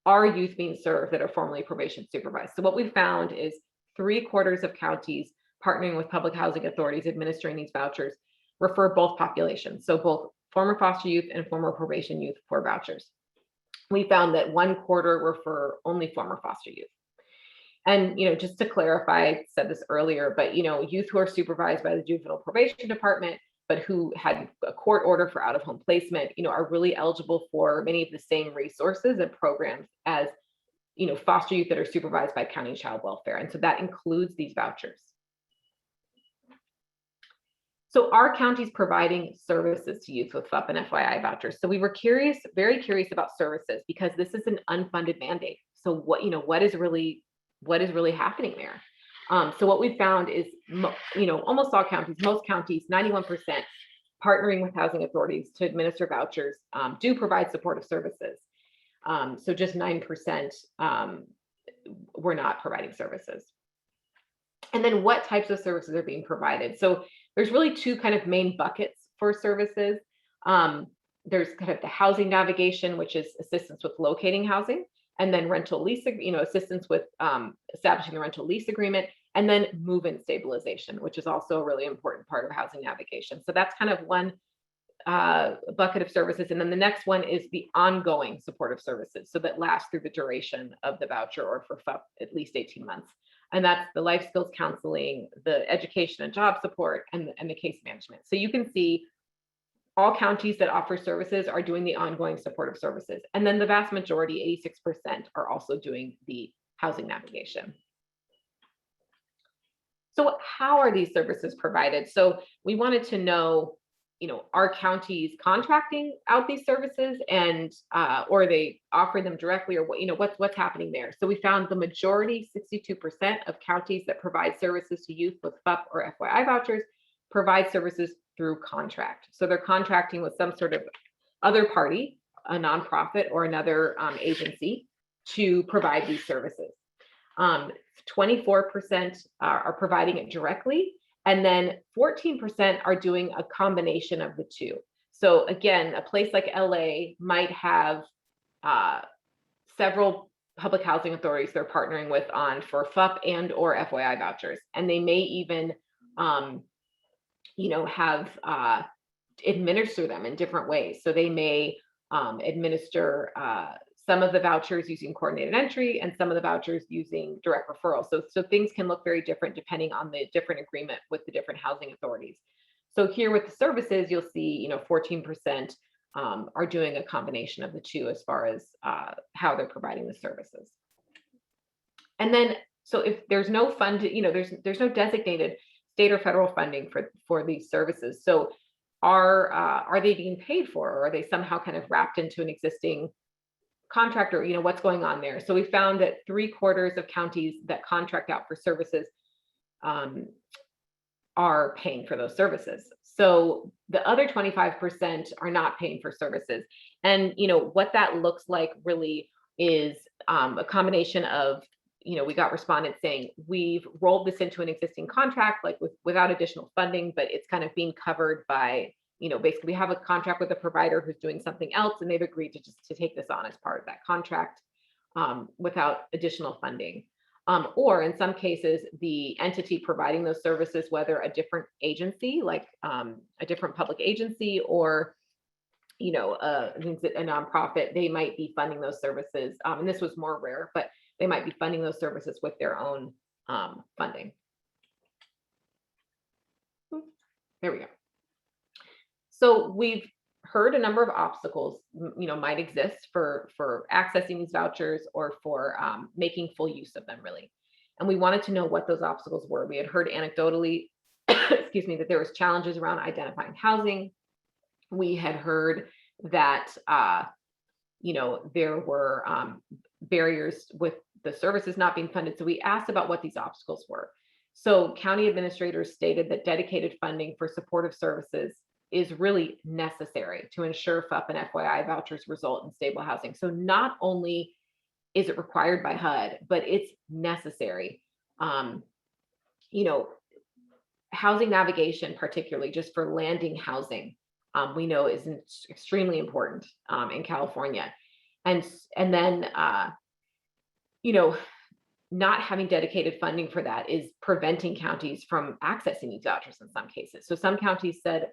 are youth being served that are formerly probation supervised? So what we found is 3/4 of counties partnering with public housing authorities administering these vouchers refer both populations. So both former foster youth and former probation youth for vouchers. We found that 1/4 refer only former foster youth. And, just to clarify, I said this earlier, but, youth who are supervised by the juvenile probation department, but who had a court order for out of home placement, are really eligible for many of the same resources and programs as, foster youth that are supervised by county child welfare. And so that includes these vouchers. So are counties providing services to youth with FUP and FYI vouchers? So we were very curious about services, because this is an unfunded mandate. So what is really happening there? So what we found is, almost all counties, most counties, 91% partnering with housing authorities to administer vouchers do provide supportive services. So just 9% were not providing services. And then what types of services are being provided? So there's really two kind of main buckets for services. There's kind of the housing navigation, which is assistance with locating housing, and then rental lease, assistance with establishing the rental lease agreement, and then move-in stabilization, which is also a really important part of housing navigation. So that's kind of one bucket of services. And then the next one is the ongoing supportive services, so that lasts through the duration of the voucher, or for FUP, at least 18 months. And that's the life skills counseling, the education and job support, and the case management. So you can see all counties that offer services are doing the ongoing supportive services. And then the vast majority, 86%, are also doing the housing navigation. So how are these services provided? So we wanted to know, are counties contracting out these services, and or are they offering them directly, or what's happening there? So we found the majority, 62% of counties that provide services to youth with FUP or FYI vouchers provide services through contract. So they're contracting with some sort of other party, a nonprofit or another agency, to provide these services. 24% are providing it directly, and then 14% are doing a combination of the two. So again, a place like LA might have several public housing authorities they're partnering with on for FUP and or FYI vouchers, and they may even have administer them in different ways. So they may administer some of the vouchers using coordinated entry, and some of the vouchers using direct referral. So things can look very different depending on the different agreement with the different housing authorities. So here with the services, you'll see, 14% are doing a combination of the two as far as how they're providing the services. And then, so if there's no fund, there's no designated state or federal funding for these services. So are they being paid for, or are they somehow kind of wrapped into an existing contract, or what's going on there? So we found that 3/4 of counties that contract out for services are paying for those services. So the other 25% are not paying for services. And what that looks like really is a combination of, we got respondents saying, we've rolled this into an existing contract, like without additional funding, but it's kind of being covered by, basically we have a contract with a provider who's doing something else, and they've agreed to take this on as part of that contract without additional funding. Or in some cases, the entity providing those services, whether a different agency, like a different public agency, or a nonprofit, they might be funding those services. And this was more rare, but they might be funding those services with their own funding. There we go. So we've heard a number of obstacles, might exist for accessing these vouchers or for making full use of them, really. And we wanted to know what those obstacles were. We had heard anecdotally, excuse me, that there was challenges around identifying housing. We had heard that, there were barriers with the services not being funded. So we asked about what these obstacles were. So county administrators stated that dedicated funding for supportive services is really necessary to ensure FUP and FYI vouchers result in stable housing. So not only is it required by HUD, but it's necessary. Housing navigation, particularly just for landing housing, we know is extremely important in California. And then, not having dedicated funding for that is preventing counties from accessing these vouchers in some cases. So some counties said,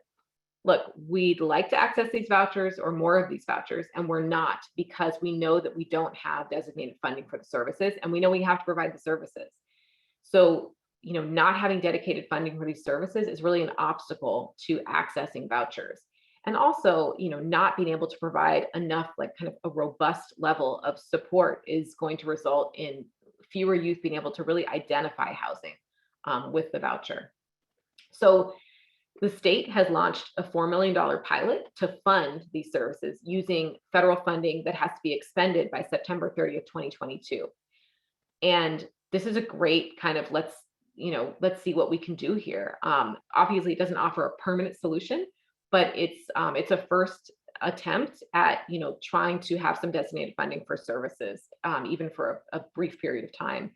look, we'd like to access these vouchers or more of these vouchers, and we're not, because we know that we don't have designated funding for the services, and we know we have to provide the services. So, not having dedicated funding for these services is really an obstacle to accessing vouchers. And also, not being able to provide enough, like, kind of a robust level of support is going to result in fewer youth being able to really identify housing with the voucher. So the state has launched a $4 million pilot to fund these services using federal funding that has to be expended by September 30th, 2022. And this is a great kind of, let's see what we can do here. Obviously, it doesn't offer a permanent solution, but it's a first attempt at trying to have some designated funding for services, even for a brief period of time.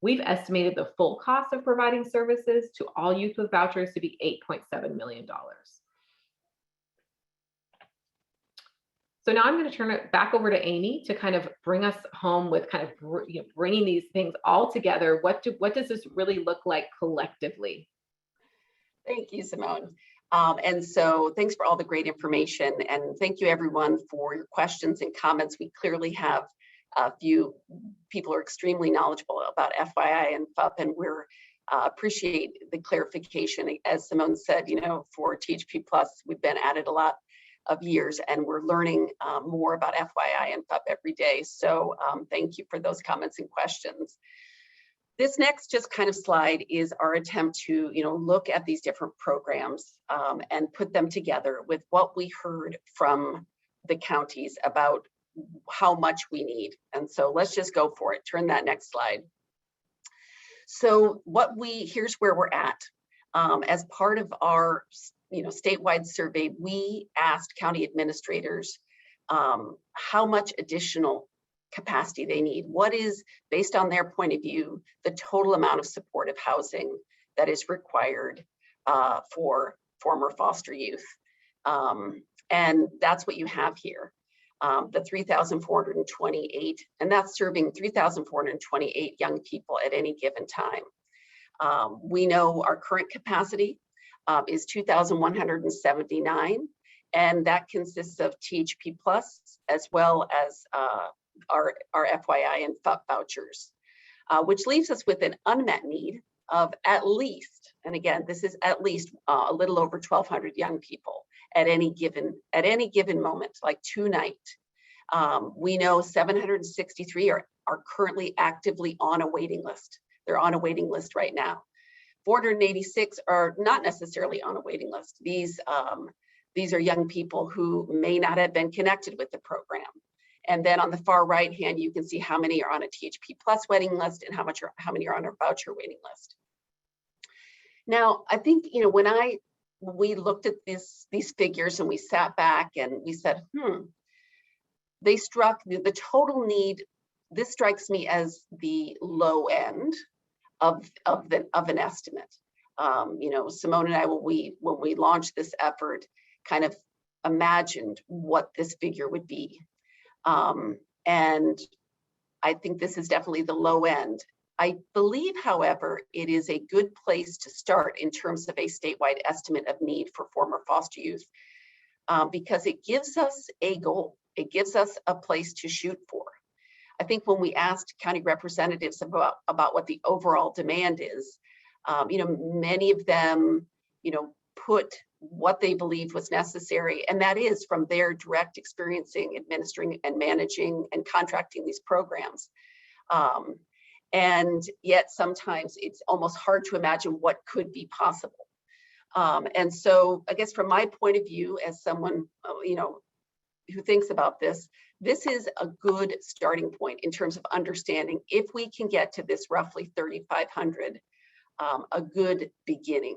We've estimated the full cost of providing services to all youth with vouchers to be $8.7 million. So now I'm going to turn it back over to Amy to kind of bring us home with kind of bringing these things all together. What does this really look like collectively? Thank you, Simone. And so thanks for all the great information, and thank you everyone for your questions and comments. We clearly have a few people who are extremely knowledgeable about FYI and FUP, and we're appreciate the clarification. As Simone said, for THP Plus, we've been at it a lot of years, and we're learning more about FYI and FUP every day. So thank you for those comments and questions. This next just kind of slide is our attempt to look at these different programs and put them together with what we heard from the counties about how much we need. And so let's just go for it. Turn that next slide. So here's where we're at. As part of our statewide survey, we asked county administrators how much additional capacity they need. What is, based on their point of view, the total amount of supportive housing that is required for former foster youth? And that's what you have here, the 3,428, and that's serving 3,428 young people at any given time. We know our current capacity is 2,179, and that consists of THP Plus as well as our FYI and FUP vouchers, which leaves us with an unmet need of at least, and again, this is at least a little over 1,200 young people at any given moment, like tonight. We know 763 are currently actively on a waiting list. They're on a waiting list right now. 486 are not necessarily on a waiting list. These are young people who may not have been connected with the program. And then on the far right hand, you can see how many are on a THP Plus waiting list and how many are on a voucher waiting list. Now, I think when we looked at these figures and we sat back and we said, they struck the total need. This strikes me as the low end of an estimate. Simone and I, when we launched this effort, kind of imagined what this figure would be. And I think this is definitely the low end. I believe, however, it is a good place to start in terms of a statewide estimate of need for former foster youth, because it gives us a goal. It gives us a place to shoot for. I think when we asked county representatives about what the overall demand is, many of them, put what they believed was necessary, and that is from their direct experiencing administering and managing and contracting these programs. And yet sometimes it's almost hard to imagine what could be possible. And so I guess from my point of view, as someone who thinks about this, this is a good starting point in terms of understanding if we can get to this roughly 3,500, a good beginning.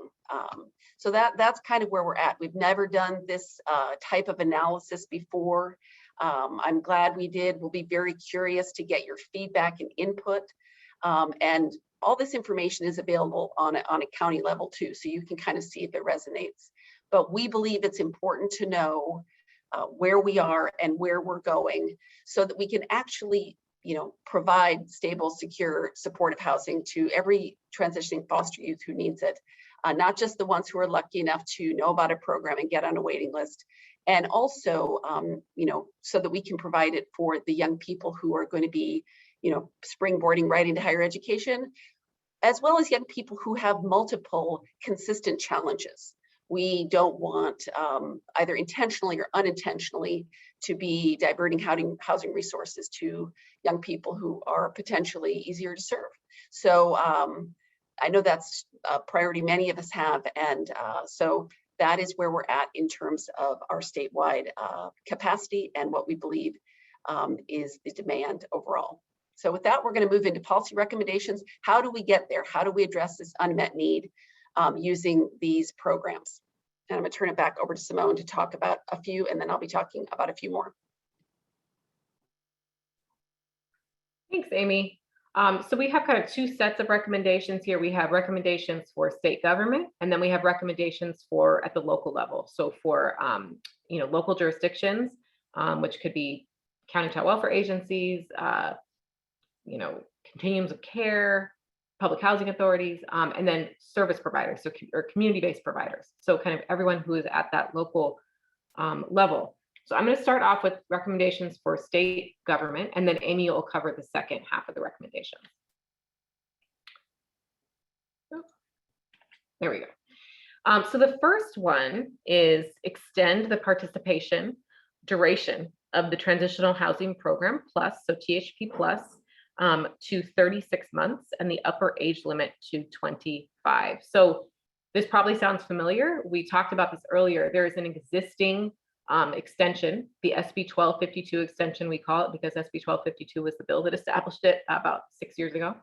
So that's kind of where we're at. We've never done this type of analysis before. I'm glad we did. We'll be very curious to get your feedback and input. And all this information is available on a county level too, so you can kind of see if it resonates. But we believe it's important to know where we are and where we're going so that we can actually provide stable, secure, supportive housing to every transitioning foster youth who needs it, not just the ones who are lucky enough to know about a program and get on a waiting list, and also, so that we can provide it for the young people who are going to be, springboarding right into higher education, as well as young people who have multiple consistent challenges. We don't want either intentionally or unintentionally to be diverting housing resources to young people who are potentially easier to serve. So I know that's a priority many of us have, and so that is where we're at in terms of our statewide capacity and what we believe is the demand overall. So with that, we're going to move into policy recommendations. How do we get there? How do we address this unmet need using these programs? And I'm going to turn it back over to Simone to talk about a few, and then I'll be talking about a few more. Thanks, Amy. So we have kind of two sets of recommendations here. We have recommendations for state government, and then we have recommendations for at the local level. So for local jurisdictions, which could be county child welfare agencies, continuums of care, public housing authorities, and then service providers, or community-based providers. So kind of everyone who is at that local level. So I'm going to start off with recommendations for state government, and then Amy will cover the second half of the recommendations. There we go. So the first one is extend the participation duration of the Transitional Housing Program Plus, so THP Plus, to 36 months and the upper age limit to 25. So this probably sounds familiar. We talked about this earlier. There is an existing extension, the SB 1252 extension, we call it, because SB 1252 was the bill that established it about 6 years ago.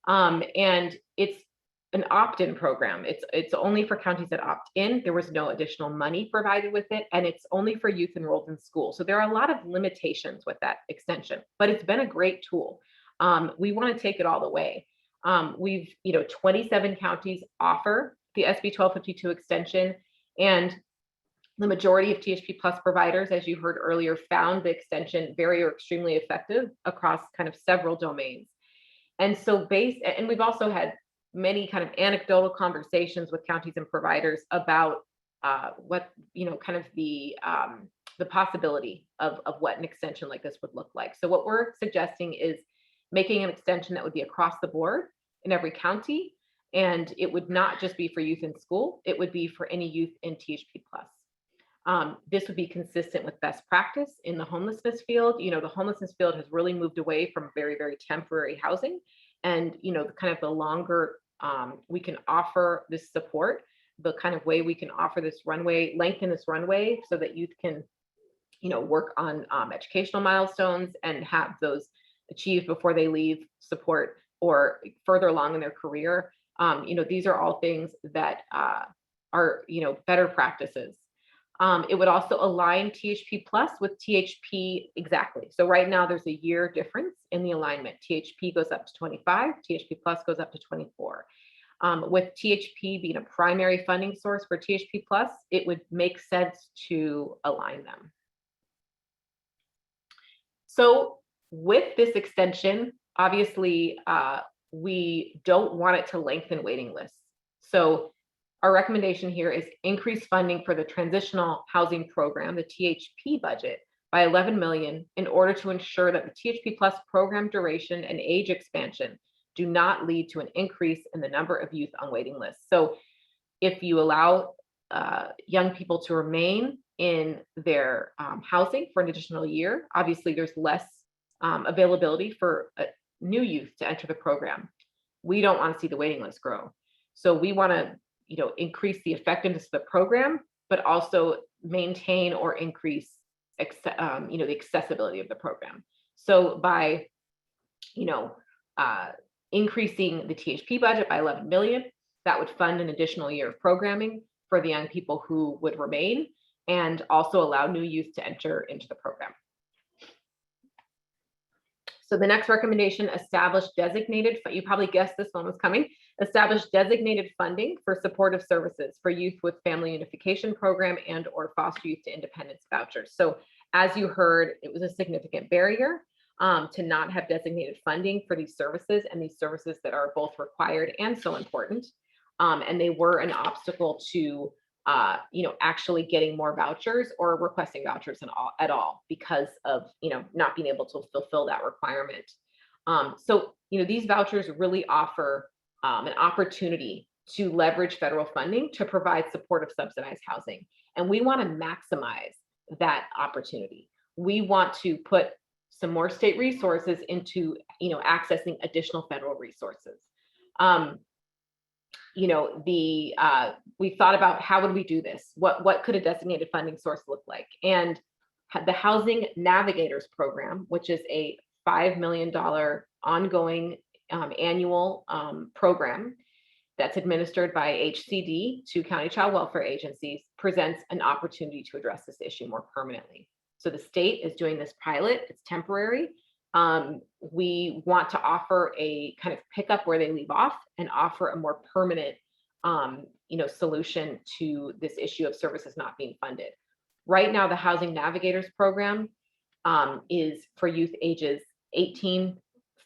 And it's an opt-in program. It's only for counties that opt in. There was no additional money provided with it, and it's only for youth enrolled in school. So there are a lot of limitations with that extension, but it's been a great tool. We want to take it all the way. We've, 27 counties offer the SB 1252 extension, and the majority of THP Plus providers, as you heard earlier, found the extension very or extremely effective across kind of several domains. And so and we've also had many kind of anecdotal conversations with counties and providers about what, kind of the possibility of what an extension like this would look like. So what we're suggesting is making an extension that would be across the board in every county, and it would not just be for youth in school, it would be for any youth in THP Plus. This would be consistent with best practice in the homelessness field. The homelessness field has really moved away from very, very temporary housing. And, kind of the longer we can offer this support, the kind of way we can offer this runway, lengthen this runway so that youth can, work on educational milestones and have those achieved before they leave support or further along in their career. These are all things that are, better practices. It would also align THP Plus with THP exactly. So right now there's a year difference in the alignment. THP goes up to 25, THP Plus goes up to 24. With THP being a primary funding source for THP Plus, it would make sense to align them. So with this extension, obviously, we don't want it to lengthen waiting lists. So our recommendation here is increase funding for the Transitional Housing Program, the THP budget, by $11 million in order to ensure that the THP Plus program duration and age expansion do not lead to an increase in the number of youth on waiting lists. So if you allow young people to remain in their housing for an additional year. Obviously, there's less availability for new youth to enter the program. We don't want to see the waiting list grow. So we want to, increase the effectiveness of the program, but also maintain or increase, the accessibility of the program. So by, increasing the THP budget by 11 million, that would fund an additional year of programming for the young people who would remain, and also allow new youth to enter into the program. So the next recommendation, establish designated, you probably guessed this one was coming, establish designated funding for supportive services for youth with family unification program and or foster youth to independence vouchers. So as you heard, it was a significant barrier to not have designated funding for these services, and these services that are both required and so important. And they were an obstacle to actually getting more vouchers or requesting vouchers at all because of, not being able to fulfill that requirement. So, these vouchers really offer an opportunity to leverage federal funding to provide supportive subsidized housing. And we want to maximize that opportunity. We want to put some more state resources into, accessing additional federal resources. We thought about how would we do this? What could a designated funding source look like? And the Housing Navigators Program, which is a $5 million ongoing annual program that's administered by HCD to county child welfare agencies, presents an opportunity to address this issue more permanently. So the state is doing this pilot, it's temporary. We want to offer a kind of pick up where they leave off and offer a more permanent, solution to this issue of services not being funded. Right now, the Housing Navigators Program is for youth ages 18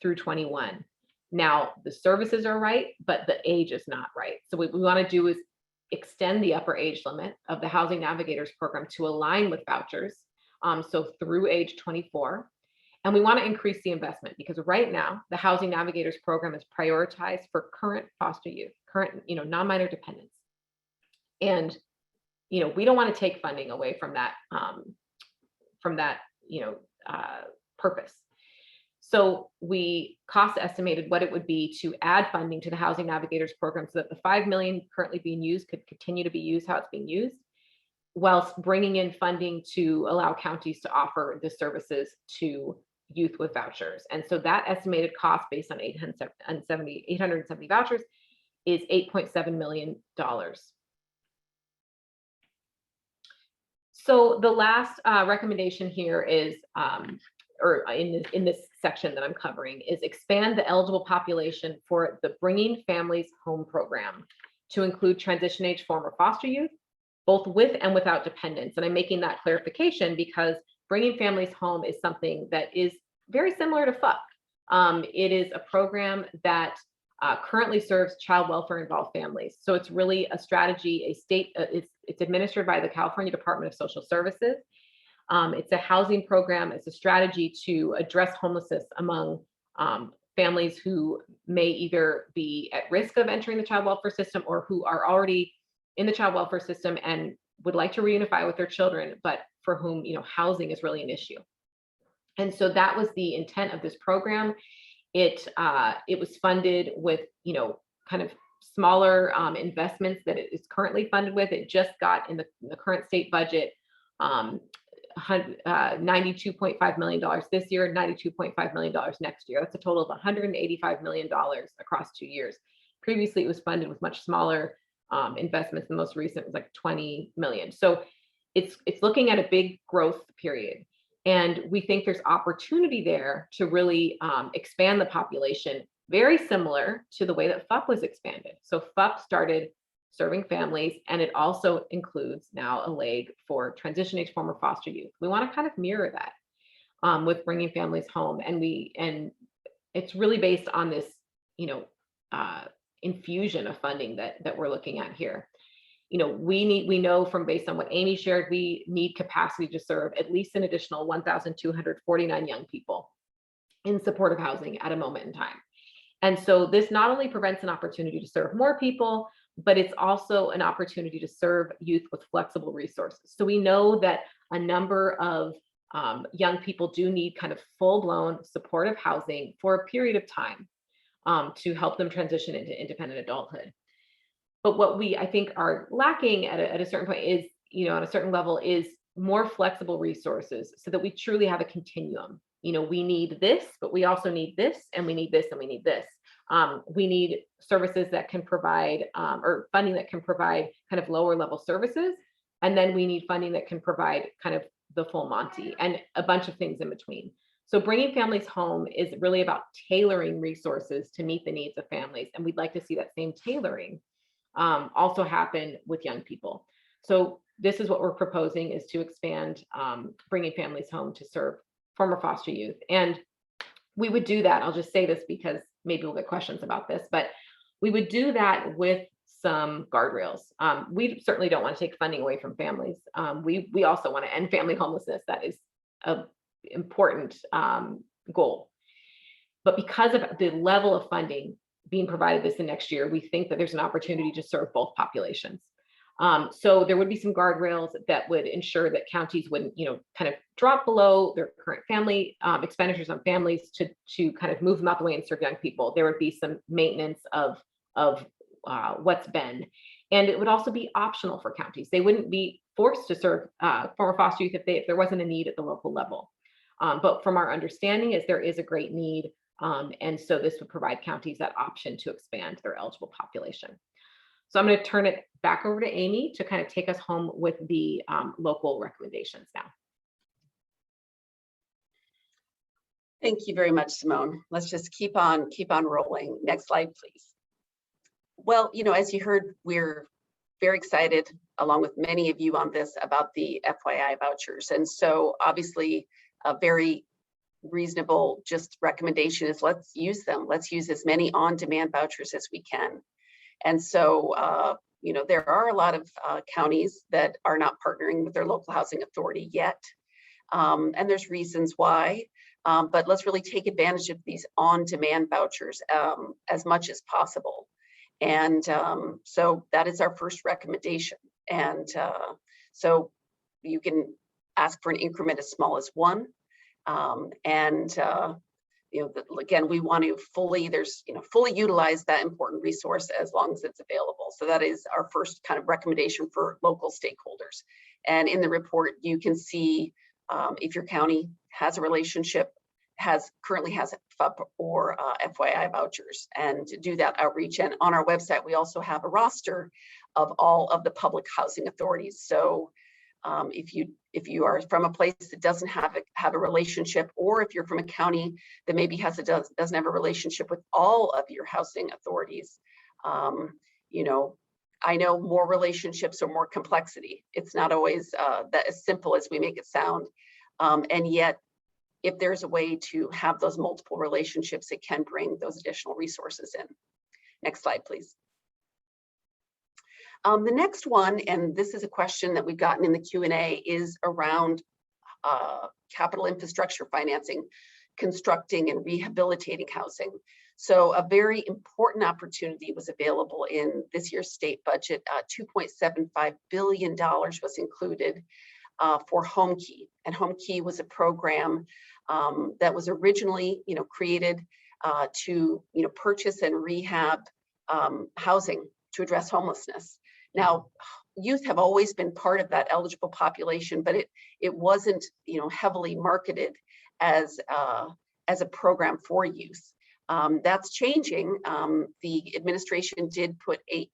through 21. Now, the services are right, but the age is not right. So what we want to do is extend the upper age limit of the Housing Navigators Program to align with vouchers, so through age 24. And we want to increase the investment because right now the Housing Navigators Program is prioritized for current foster youth, current, non-minor dependents. And, we don't want to take funding away from that, purpose. So we cost estimated what it would be to add funding to the Housing Navigators Program so that the $5 million currently being used could continue to be used how it's being used, whilst bringing in funding to allow counties to offer the services to youth with vouchers. And so that estimated cost based on 870 vouchers is $8.7 million. So the last recommendation here is, or in this section that I'm covering, is expand the eligible population for the Bringing Families Home program to include transition age former foster youth, both with and without dependents. And I'm making that clarification because Bringing Families Home is something that is very similar to FUP. It is a program that currently serves child welfare involved families. So it's really a strategy, it's administered by the California Department of Social Services. It's a housing program. It's a strategy to address homelessness among families who may either be at risk of entering the child welfare system or who are already in the child welfare system and would like to reunify with their children, but for whom, housing is really an issue. And so that was the intent of this program. It was funded with, kind of smaller investments that it is currently funded with. It just got in the current state budget, $92.5 million this year, $92.5 million next year. That's a total of $185 million across 2 years. Previously, it was funded with much smaller investments. The most recent was like 20 million. So it's looking at a big growth period. And we think there's opportunity there to really expand the population, very similar to the way that FUP was expanded. So FUP started serving families, and it also includes now a leg for transition age former foster youth. We want to kind of mirror that with Bringing Families Home. And it's really based on this, infusion of funding that we're looking at here. We know from based on what Amy shared, we need capacity to serve at least an additional 1,249 young people in supportive housing at a moment in time. And so this not only prevents an opportunity to serve more people, but it's also an opportunity to serve youth with flexible resources. So we know that a number of young people do need kind of full-blown supportive housing for a period of time to help them transition into independent adulthood. But what we, I think, are lacking at a certain point is, on a certain level, is more flexible resources so that we truly have a continuum. We need this, but we also need this, and we need this, and we need this. We need services that can provide, or funding that can provide kind of lower level services. And then we need funding that can provide kind of the full Monty and a bunch of things in between. So bringing families home is really about tailoring resources to meet the needs of families. And we'd like to see that same tailoring also happen with young people. So this is what we're proposing, is to expand bringing families home to serve former foster youth. And we would do that, I'll just say this because maybe we'll get questions about this, but we would do that with some guardrails. We certainly don't want to take funding away from families. We also want to end family homelessness. That is an important goal. But because of the level of funding being provided this the next year, we think that there's an opportunity to serve both populations. So there would be some guardrails that would ensure that counties wouldn't, kind of drop below their current family expenditures on families to kind of move them out the way and serve young people. There would be some maintenance of what's been, and it would also be optional for counties. They wouldn't be forced to serve former foster youth if there wasn't a need at the local level. But from our understanding is there is a great need, and so this would provide counties that option to expand their eligible population. So I'm going to turn it back over to Amy to kind of take us home with the local recommendations now. Thank you very much, Simone. Let's just keep on rolling. Next slide, please. Well, as you heard, we're very excited, along with many of you on this, about the FYI vouchers. And so obviously a very reasonable just recommendation is let's use them. Let's use as many on-demand vouchers as we can. And so, there are a lot of counties that are not partnering with their local housing authority yet. And there's reasons why, but let's really take advantage of these on-demand vouchers as much as possible. And so that is our first recommendation. And so you can ask for an increment as small as one. Again, we want to fully utilize that important resource as long as it's available. So that is our first kind of recommendation for local stakeholders. And in the report, you can see if your county has a relationship, currently has FUP or FYI vouchers, and to do that outreach. And on our website, we also have a roster of all of the public housing authorities. So if you are from a place that doesn't have a relationship, or if you're from a county that maybe doesn't have a relationship with all of your housing authorities, I know more relationships are more complexity. It's not always that as simple as we make it sound. And yet, if there's a way to have those multiple relationships, it can bring those additional resources in. Next slide, please. The next one, and this is a question that we've gotten in the Q&A, is around capital infrastructure financing, constructing and rehabilitating housing. So a very important opportunity was available in this year's state budget. $2.75 billion was included for Home Key. And Home Key was a program that was originally created to purchase and rehab housing to address homelessness. Now, youth have always been part of that eligible population, but it wasn't heavily marketed as a program for youth. That's changing. The administration did put 8%,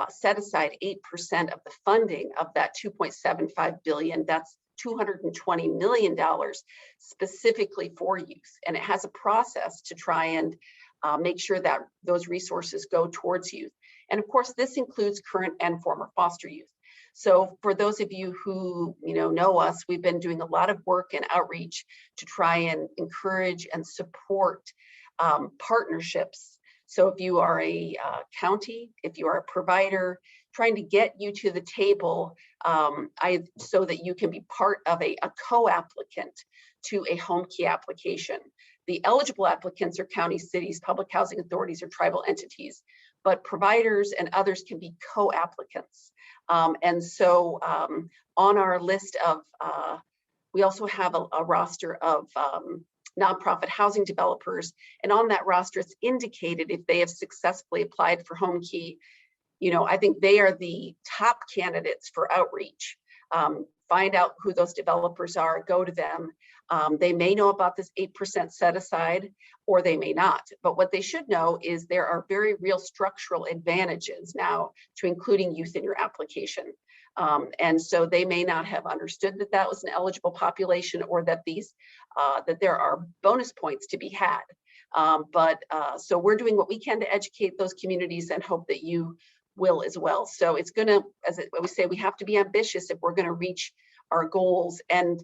set aside 8% of the funding of that $2.75 billion. That's $220 million specifically for youth. And it has a process to try and make sure that those resources go towards youth. And of course, this includes current and former foster youth. So for those of you who know us, we've been doing a lot of work and outreach to try and encourage and support partnerships. So if you are a county, if you are a provider, trying to get you to the table so that you can be part of a co-applicant to a Home Key application. The eligible applicants are counties, cities, public housing authorities, or tribal entities. but providers and others can be co-applicants. And so on our list of, we also have a roster of nonprofit housing developers, and on that roster it's indicated if they have successfully applied for HomeKey. You know, I think they are the top candidates for outreach. Find out who those developers are, go to them. They may know about this 8% set aside, or they may not. But what they should know is there are very real structural advantages now to including youth in your application. And so they may not have understood that that was an eligible population, or that these that there are bonus points to be had. So we're doing what we can to educate those communities and hope that you will as well. So it's gonna, as we say, we have to be ambitious if we're gonna reach our goals, and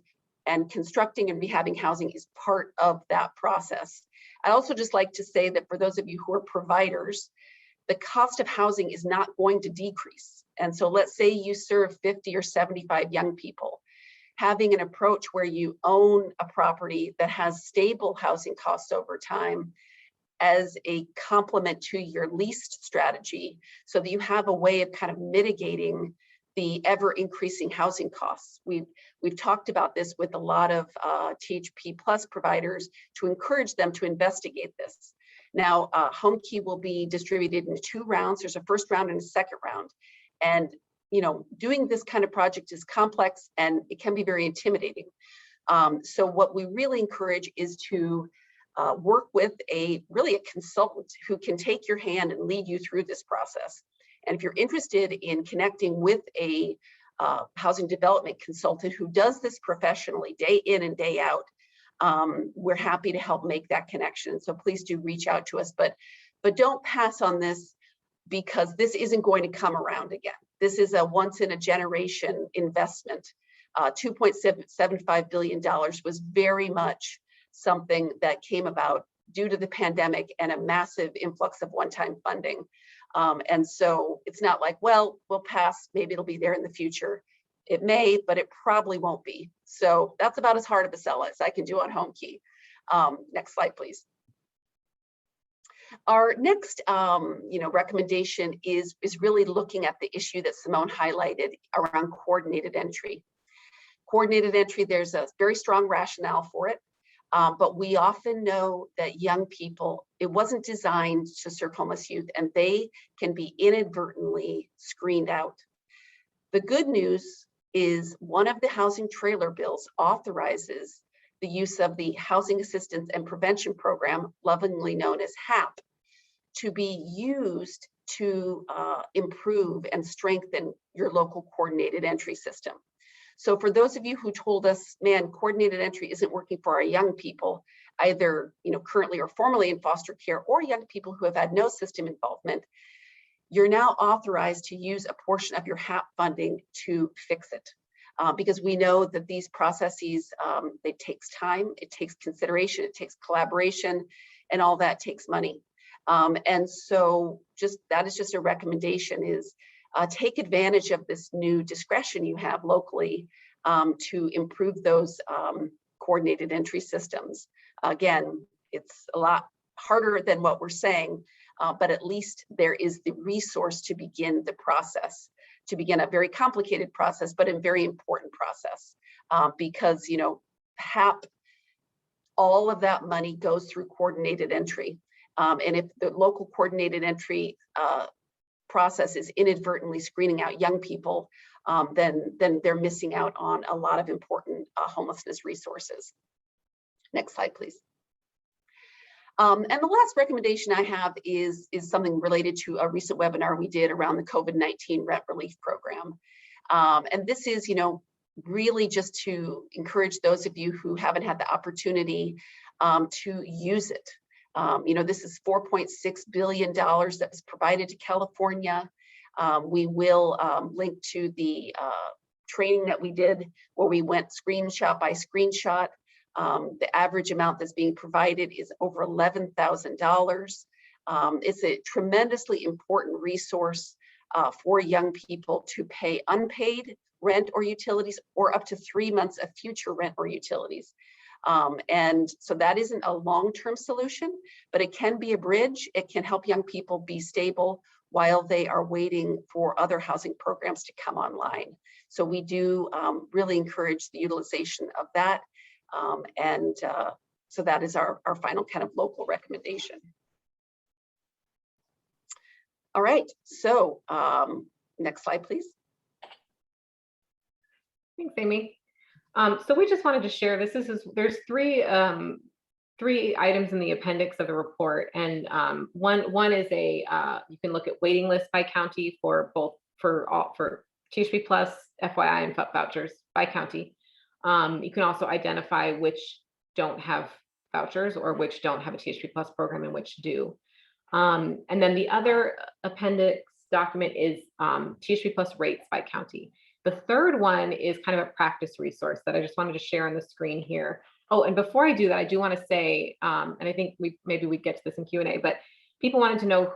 constructing and rehabbing housing is part of that process. I'd also just like to say that for those of you who are providers, the cost of housing is not going to decrease. And so let's say you serve 50 or 75 young people. Having an approach where you own a property that has stable housing costs over time as a complement to your leased strategy, so that you have a way of kind of mitigating the ever increasing housing costs. We've talked about this with a lot of THP plus providers to encourage them to investigate this. Now, HomeKey will be distributed in 2 rounds. There's a first round and a second round. And you know, doing this kind of project is complex and it can be very intimidating. So what we really encourage is to work with really a consultant who can take your hand and lead you through this process. And if you're interested in connecting with a housing development consultant who does this professionally day in and day out, we're happy to help make that connection. So please do reach out to us, but don't pass on this, because this isn't going to come around again. This is a once in a generation investment. $2.75 billion was very much something that came about due to the pandemic and a massive influx of one-time funding. And so it's not like, well, we'll pass, maybe it'll be there in the future. It may, but it probably won't be. So that's about as hard of a sell as I can do on HomeKey. Next slide, please. Our next recommendation is really looking at the issue that Simone highlighted around coordinated entry. Coordinated entry, there's a very strong rationale for it. But we often know that young people, it wasn't designed to serve homeless youth, and they can be inadvertently screened out. The good news is one of the housing trailer bills authorizes the use of the Housing Assistance and Prevention Program, lovingly known as HAP, to be used to improve and strengthen your local coordinated entry system. So for those of you who told us, man, coordinated entry isn't working for our young people, either currently or formerly in foster care, or young people who have had no system involvement, you're now authorized to use a portion of your HAP funding to fix it. Because we know that these processes, it takes time, it takes consideration, it takes collaboration, and all that takes money. And so that is just a recommendation, is take advantage of this new discretion you have locally to improve those coordinated entry systems. Again, it's a lot harder than what we're saying, but at least there is the resource to begin the process, to begin a very complicated process, but a very important process, because HAP, all of that money goes through coordinated entry. And if the local coordinated entry process is inadvertently screening out young people, then they're missing out on a lot of important homelessness resources. Next slide, please. And the last recommendation I have is something related to a recent webinar we did around the COVID-19 rent relief program. And this is, really just to encourage those of you who haven't had the opportunity to use it. This is $4.6 billion that was provided to California. We will link to the training that we did where we went screenshot by screenshot. The average amount that's being provided is over $11,000. It's a tremendously important resource for young people to pay unpaid rent or utilities, or up to 3 months of future rent or utilities. And so that isn't a long-term solution, but it can be a bridge. It can help young people be stable while they are waiting for other housing programs to come online. So we do really encourage the utilization of that. So that is our final kind of local recommendation. All right, so next slide, please. Thanks, Amy. So we just wanted to share this. There's three items in the appendix of the report, and one is you can look at waiting lists by county for THP Plus, FYI, and vouchers by county. You can also identify which don't have vouchers or which don't have a THP Plus program and which do. And then the other appendix document is THP Plus rates by county. The third one is kind of a practice resource that I just wanted to share on the screen here. Oh, and before I do that, I do want to say, and I think maybe we get to this in Q&A, but people wanted to know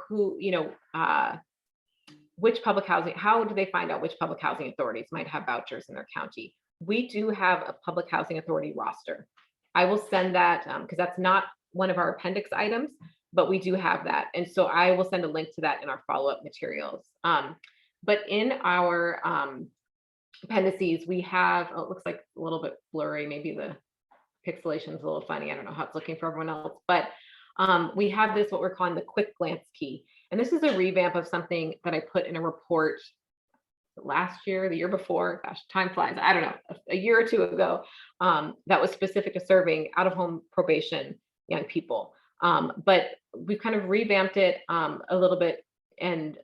which public housing, how do they find out which public housing authorities might have vouchers in their county? We do have a public housing authority roster. I will send that because that's not one of our appendix items, but we do have that. And so I will send a link to that in our follow-up materials. But in our appendices, we have, oh, it looks like a little bit blurry. Maybe the pixelation is a little funny. I don't know how it's looking for everyone else, but we have this, what we're calling the quick glance key. And this is a revamp of something that I put in a report last year, the year before, gosh, time flies. I don't know, a year or two ago, that was specific to serving out-of-home probation young people. But we've kind of revamped it a little bit and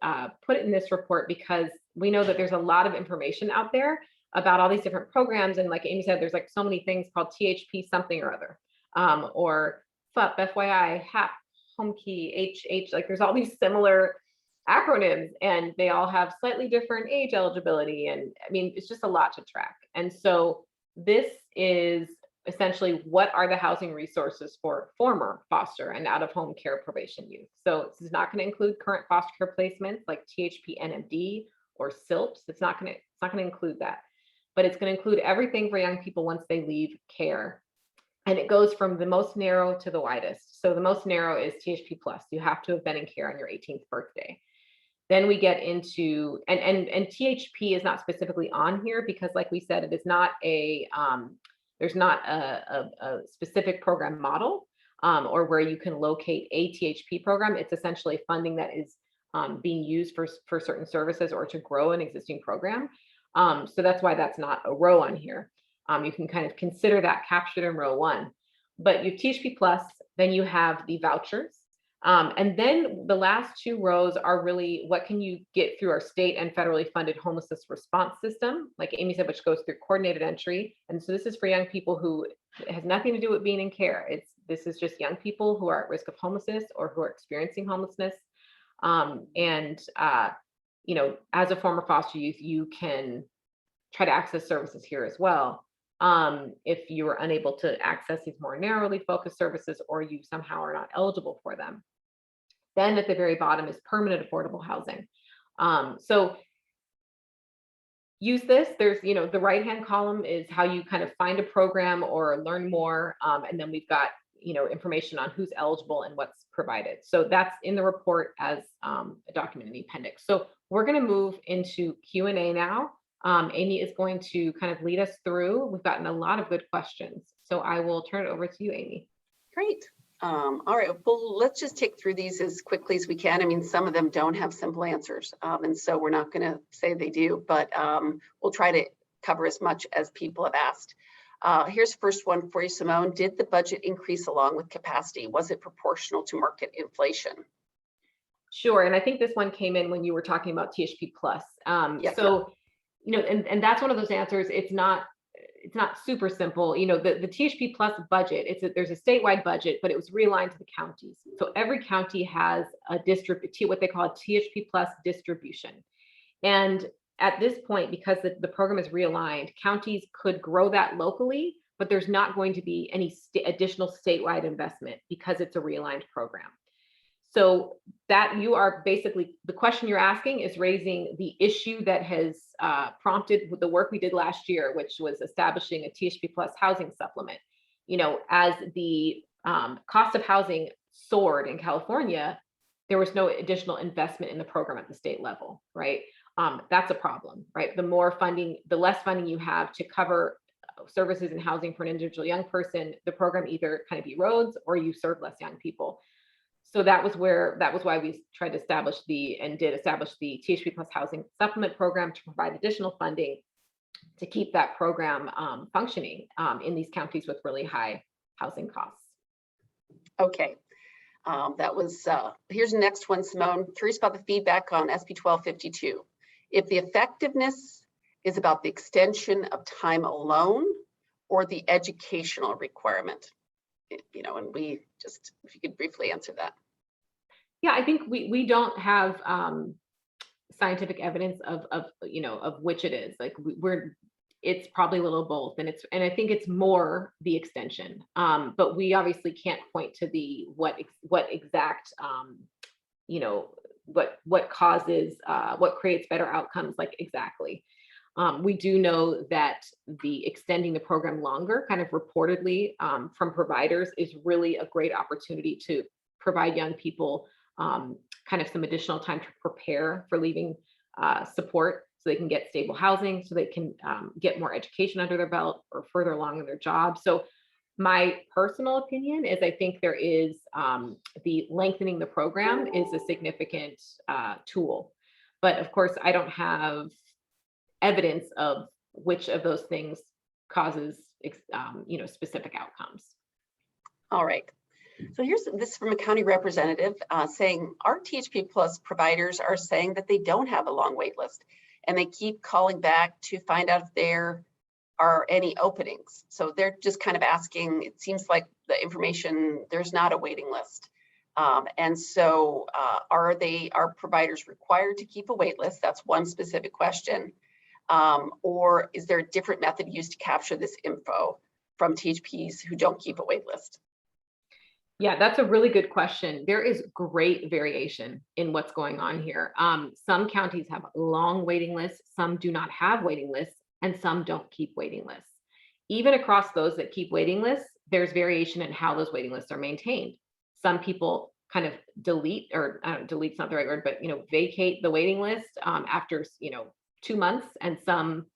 put it in this report because we know that there's a lot of information out there about all these different programs. And like Amy said, there's like so many things called THP something or other, or FUP, FYI, HAP, home key, HH, like there's all these similar acronyms and they all have slightly different age eligibility. And I mean, it's just a lot to track. And so this is essentially what are the housing resources for former foster and out-of-home care probation youth. So this is not going to include current foster care placements like THP NMD or SILPs. It's not going to include that, but it's going to include everything for young people once they leave care. And it goes from the most narrow to the widest. So the most narrow is THP Plus. You have to have been in care on your 18th birthday. Then we get into, and THP is not specifically on here because like we said, it is not there's not a specific program model or where you can locate a THP program. It's essentially funding that is being used for certain services or to grow an existing program. So that's why that's not a row on here. You can kind of consider that captured in row 1. But you have THP Plus, then you have the vouchers. And then the last 2 rows are really what can you get through our state and federally funded homelessness response system, like Amy said, which goes through coordinated entry. And so this is for young people who it has nothing to do with being in care. This is just young people who are at risk of homelessness or who are experiencing homelessness. As a former foster youth, you can try to access services here as well. If you are unable to access these more narrowly focused services or you somehow are not eligible for them. Then at the very bottom is permanent affordable housing. So use this. There's, the right-hand column is how you kind of find a program or learn more. And then we've got, information on who's eligible and what's provided. So that's in the report as a document in the appendix. So we're going to move into Q&A now. Amy is going to kind of lead us through. We've gotten a lot of good questions. So I will turn it over to you, Amy. Great. All right, well, let's just take through these as quickly as we can. I mean, some of them don't have simple answers. And so we're not going to say they do, but we'll try to cover as much as people have asked. Here's the first one for you, Simone. Did the budget increase along with capacity? Was it proportional to market inflation? Sure. And I think this one came in when you were talking about THP Plus. Yes. So, and that's one of those answers. It's not super simple. The THP Plus budget, there's a statewide budget, but it was realigned to the counties. So every county has what they call a THP Plus distribution. And at this point, because the program is realigned, counties could grow that locally, but there's not going to be any additional statewide investment because it's a realigned program. So that you are basically, the question you're asking is raising the issue that has prompted the work we did last year, which was establishing a THP Plus housing supplement. as the cost of housing soared in California, there was no additional investment in the program at the state level, right? That's a problem, right? The less funding you have to cover services and housing for an individual young person, the program either kind of erodes or you serve less young people. So that was why we tried to establish the THP Plus Housing Supplement Program to provide additional funding to keep that program functioning in these counties with really high housing costs. Okay. Here's the next one, Simone. Curious about the feedback on SB 1252. If the effectiveness is about the extension of time alone or the educational requirement, and if you could briefly answer that. Yeah, I think we don't have scientific evidence of which it is. Like it's probably a little both, and I think it's more the extension. But we obviously can't point to the what exact what causes what creates better outcomes like exactly. We do know that the extending the program longer, kind of reportedly from providers, is really a great opportunity to provide young people kind of some additional time to prepare for leaving support, so they can get stable housing, so they can get more education under their belt or further along in their job. So my personal opinion is I think there is the lengthening the program is a significant tool. But of course, I don't have evidence of which of those things causes specific outcomes. All right. So here's this from a county representative saying our THP Plus providers are saying that they don't have a long wait list, and they keep calling back to find out if there are any openings. So they're just kind of asking, it seems like the information, there's not a waiting list. And so are providers required to keep a wait list? That's one specific question. Or is there a different method used to capture this info from THPs who don't keep a wait list? Yeah, that's a really good question. There is great variation in what's going on here. Some counties have long waiting lists, some do not have waiting lists, and some don't keep waiting lists. Even across those that keep waiting lists, there's variation in how those waiting lists are maintained. Some people kind of delete's not the right word, but vacate the waiting list after 2 months, and some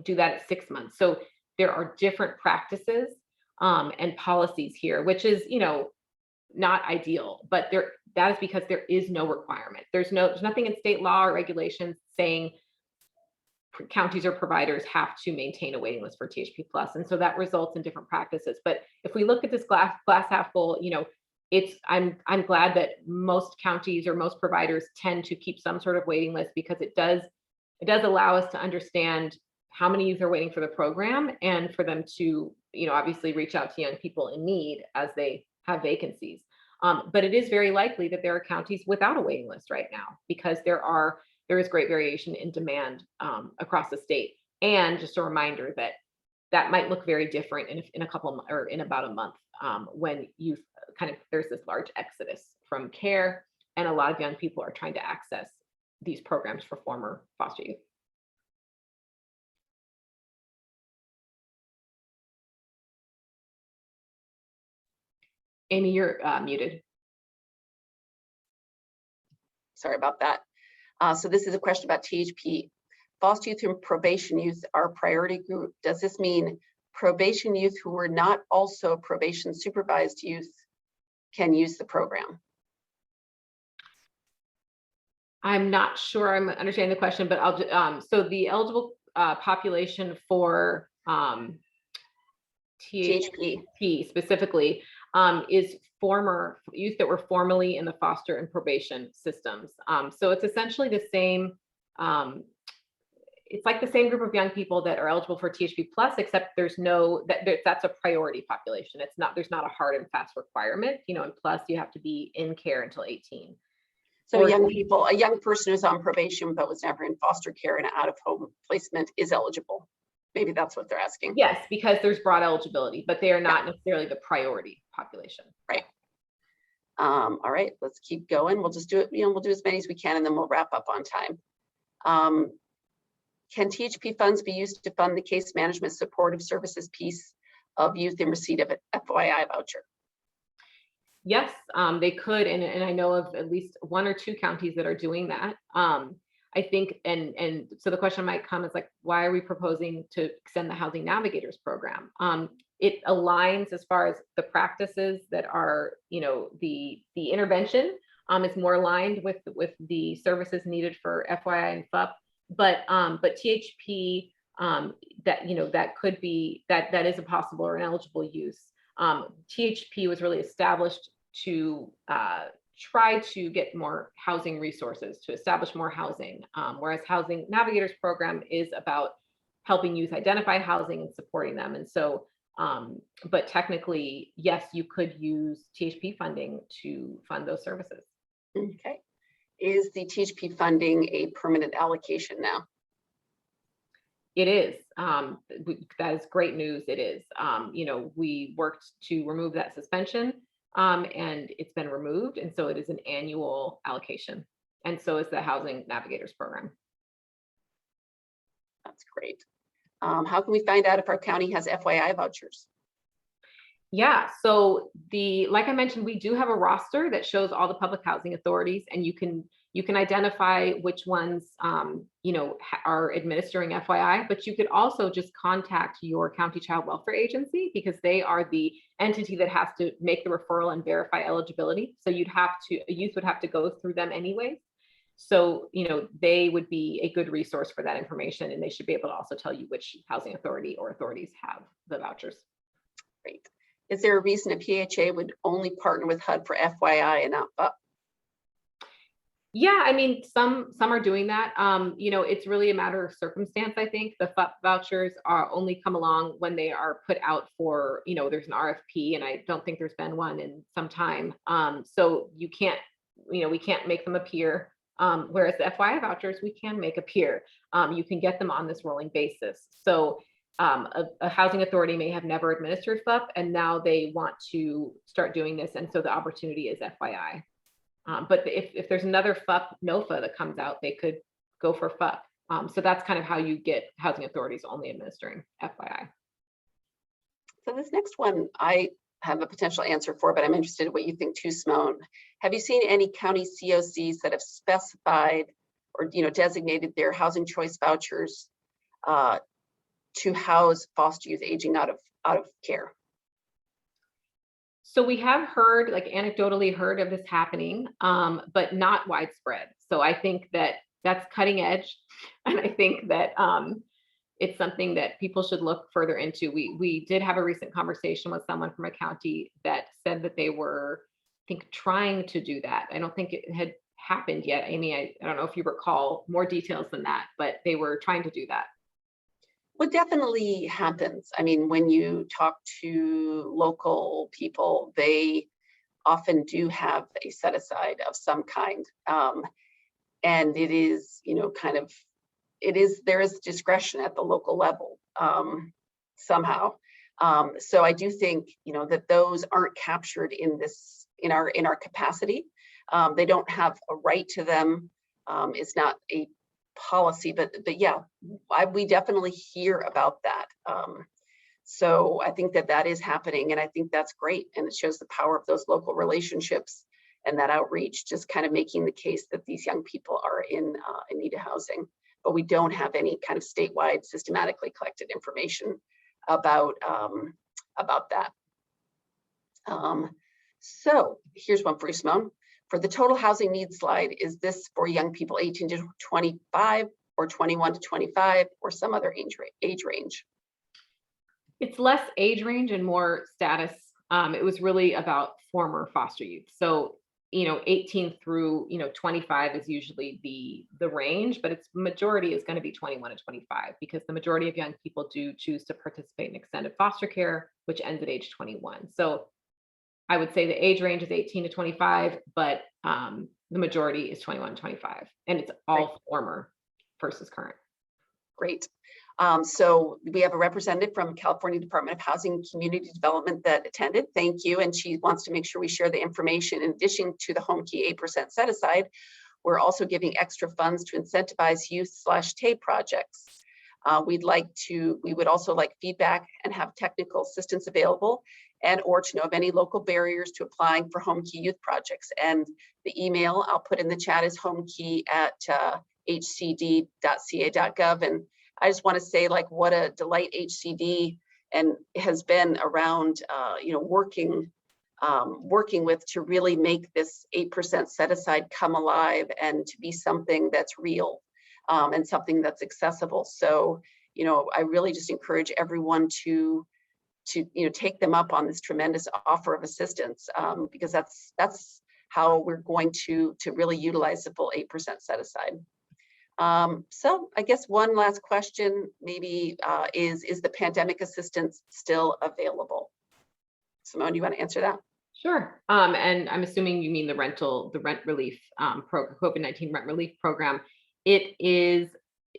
do that at 6 months. So there are different practices and policies here, which is not ideal, but that is because there is no requirement. There's nothing in state law or regulations saying counties or providers have to maintain a waiting list for THP Plus, and so that results in different practices. But if we look at this glass half full, I'm glad that most counties or most providers tend to keep some sort of waiting list, because it does allow us to understand how many youth are waiting for the program, and for them to obviously reach out to young people in need as they have vacancies. But it is very likely that there are counties without a waiting list right now, because there is great variation in demand across the state. And just a reminder that might look very different in a couple or in about a month when youth there's this large exodus from care, and a lot of young people are trying to access these programs for former foster youth. Amy, you're muted. Sorry about that. So this is a question about THP. Foster youth and probation youth are a priority group. Does this mean probation youth who were not also probation supervised youth can use the program? I'm not sure I'm understanding the question, but I'll so the eligible population for THP specifically is former youth that were formerly in the foster and probation systems. So it's essentially the same. It's like the same group of young people that are eligible for THP Plus, except that's a priority population. There's not a hard and fast requirement. In Plus you have to be in care until 18. So a young person who's on probation but was never in foster care and out of home placement is eligible. Maybe that's what they're asking. Yes, because there's broad eligibility, but they are not necessarily the priority population. Right. All right, let's keep going. We'll just do it. We'll do as many as we can, and then we'll wrap up on time. Can THP funds be used to fund the case management supportive services piece of youth in receipt of an FYI voucher? Yes, they could, and I know of at least one or two counties that are doing that. I think, and so the question might come is like, why are we proposing to extend the Housing Navigators program? It aligns as far as the practices that are, the intervention is more aligned with the services needed for FYI and FUP, but THP, that could be that is a possible or an eligible use. THP was really established to try to get more housing resources, to establish more housing, whereas Housing Navigators program is about helping youth identify housing and supporting them. And so, but technically, yes, you could use THP funding to fund those services. Okay. Is the THP funding a permanent allocation now? It is. That is great news. It is. We worked to remove that suspension, and it's been removed. And so it is an annual allocation. And so is the Housing Navigators program. That's great. How can we find out if our county has FYI vouchers? Yeah, so like I mentioned, we do have a roster that shows all the public housing authorities, and you can identify which ones are administering FYI, but you could also just contact your county child welfare agency, because they are the entity that has to make the referral and verify eligibility. So a youth would have to go through them anyways. So, they would be a good resource for that information, and they should be able to also tell you which housing authority or authorities have the vouchers. Great. Is there a reason a PHA would only partner with HUD for FYI and not FUP? Yeah, I mean, some are doing that. It's really a matter of circumstance. I think the FUP vouchers are only come along when they are put out for, there's an RFP, and I don't think there's been one in some time. So we can't make them appear. Whereas the FYI vouchers, we can make appear. You can get them on this rolling basis. So a housing authority may have never administered FUP, and now they want to start doing this. And so the opportunity is FYI. But if there's another FUP NOFA that comes out, they could go for FUP. So that's kind of how you get housing authorities only administering FYI. So this next one, I have a potential answer for, but I'm interested in what you think too, Simone. Have you seen any county COCs that have specified or designated their housing choice vouchers to house foster youth aging out of care? So we have heard, like anecdotally heard of this happening, but not widespread. So I think that that's cutting edge. And I think that it's something that people should look further into. We did have a recent conversation with someone from a county that said that they were, I think, trying to do that. I don't think it had happened yet. Amy, I don't know if you recall more details than that, but they were trying to do that. What definitely happens, I mean, when you talk to local people, they often do have a set aside of some kind. And it is, there is discretion at the local level somehow. So I do think, that those aren't captured in our capacity. They don't have a right to them. It's not a policy, but yeah, we definitely hear about that. So I think that is happening, and I think that's great, and it shows the power of those local relationships and that outreach, just kind of making the case that these young people are in need of housing. But we don't have any kind of statewide systematically collected information about that. So here's one for you, Simone. For the total housing needs slide, is this for young people 18 to 25 or 21 to 25 or some other age range? It's less age range and more status. It was really about former foster youth. So, 18 through, 25 is usually the range, but its majority is going to be 21 to 25, because the majority of young people do choose to participate in extended foster care, which ends at age 21. So I would say the age range is 18 to 25, but the majority is 21 to 25, and it's all former versus current. Great. So we have a representative from California Department of Housing and Community Development that attended. Thank you. And she wants to make sure we share the information. In addition to the home key 8% set aside, we're also giving extra funds to incentivize youth/TAY projects. We would also like feedback and have technical assistance available, and or to know of any local barriers to applying for home key youth projects. And the email I'll put in the chat is homekey@hcd.ca.gov. And I just want to say, like, what a delight HCD and has been around, working with to really make this 8% set aside come alive and to be something that's real, and something that's accessible. So, I really just encourage everyone to take them up on this tremendous offer of assistance, because that's how we're going to really utilize the full 8% set aside. So I guess one last question maybe is the pandemic assistance still available? Simone, do you want to answer that? Sure. And I'm assuming you mean the rent relief COVID-19 rent relief program. It is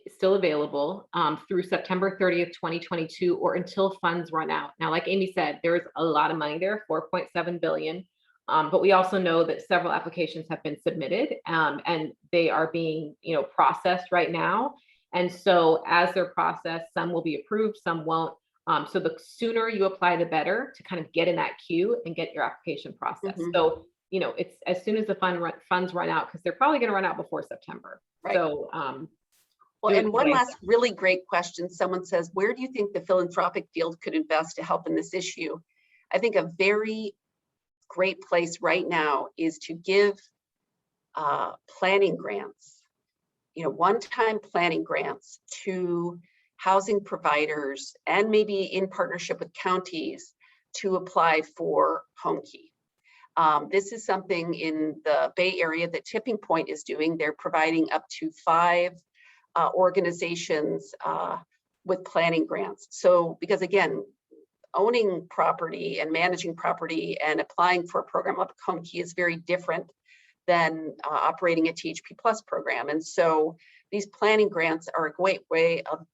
still available through September 30th, 2022, or until funds run out. Now, like Amy said, there is a lot of money there, 4.7 billion. But we also know that several applications have been submitted, and they are being, processed right now. And so as they're processed, some will be approved, some won't. So the sooner you apply, the better to kind of get in that queue and get your application processed. Mhm. So, it's as soon as the funds run out, because they're probably going to run out before September. Right. So, Well, and one last really great question. Someone says, where do you think the philanthropic field could invest to help in this issue? I think a very great place right now is to give planning grants, one-time planning grants to housing providers, and maybe in partnership with counties to apply for home key. This is something in the Bay Area that Tipping Point is doing. They're providing up to 5 organizations with planning grants. So, because again, owning property and managing property and applying for a program like home key is very different than operating a THP Plus program. And so these planning grants are a great way of,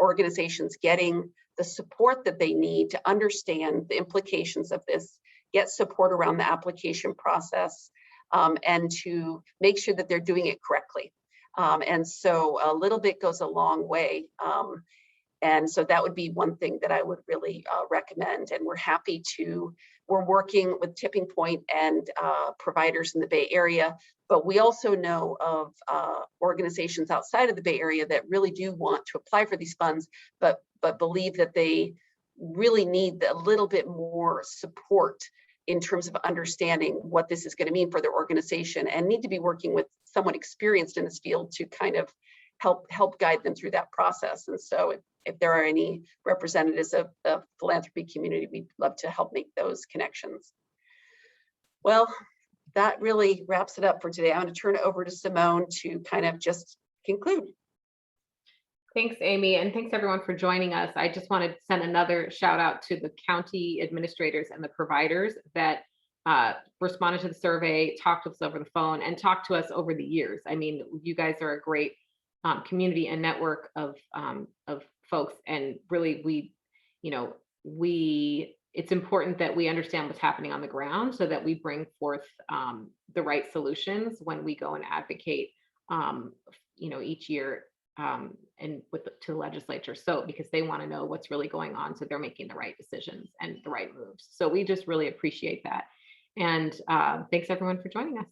organizations getting the support that they need to understand the implications of this, get support around the application process, and to make sure that they're doing it correctly. And so a little bit goes a long way. And so that would be one thing that I would really recommend. And we're working with Tipping Point and providers in the Bay Area, but we also know of organizations outside of the Bay Area that really do want to apply for these funds, but believe that they really need a little bit more support in terms of understanding what this is going to mean for their organization, and need to be working with someone experienced in this field to kind of help guide them through that process. And so if there are any representatives of the philanthropy community, we'd love to help make those connections. Well, that really wraps it up for today. I'm going to turn it over to Simone to kind of just conclude. Thanks, Amy, and thanks everyone for joining us. I just want to send another shout out to the county administrators and the providers that responded to the survey, talked to us over the phone, and talked to us over the years. I mean, you guys are a great community and network of folks, and really, it's important that we understand what's happening on the ground so that we bring forth the right solutions when we go and advocate, each year. And to the legislature, so because they want to know what's really going on, so they're making the right decisions and the right moves. So we just really appreciate that. And thanks everyone for joining us.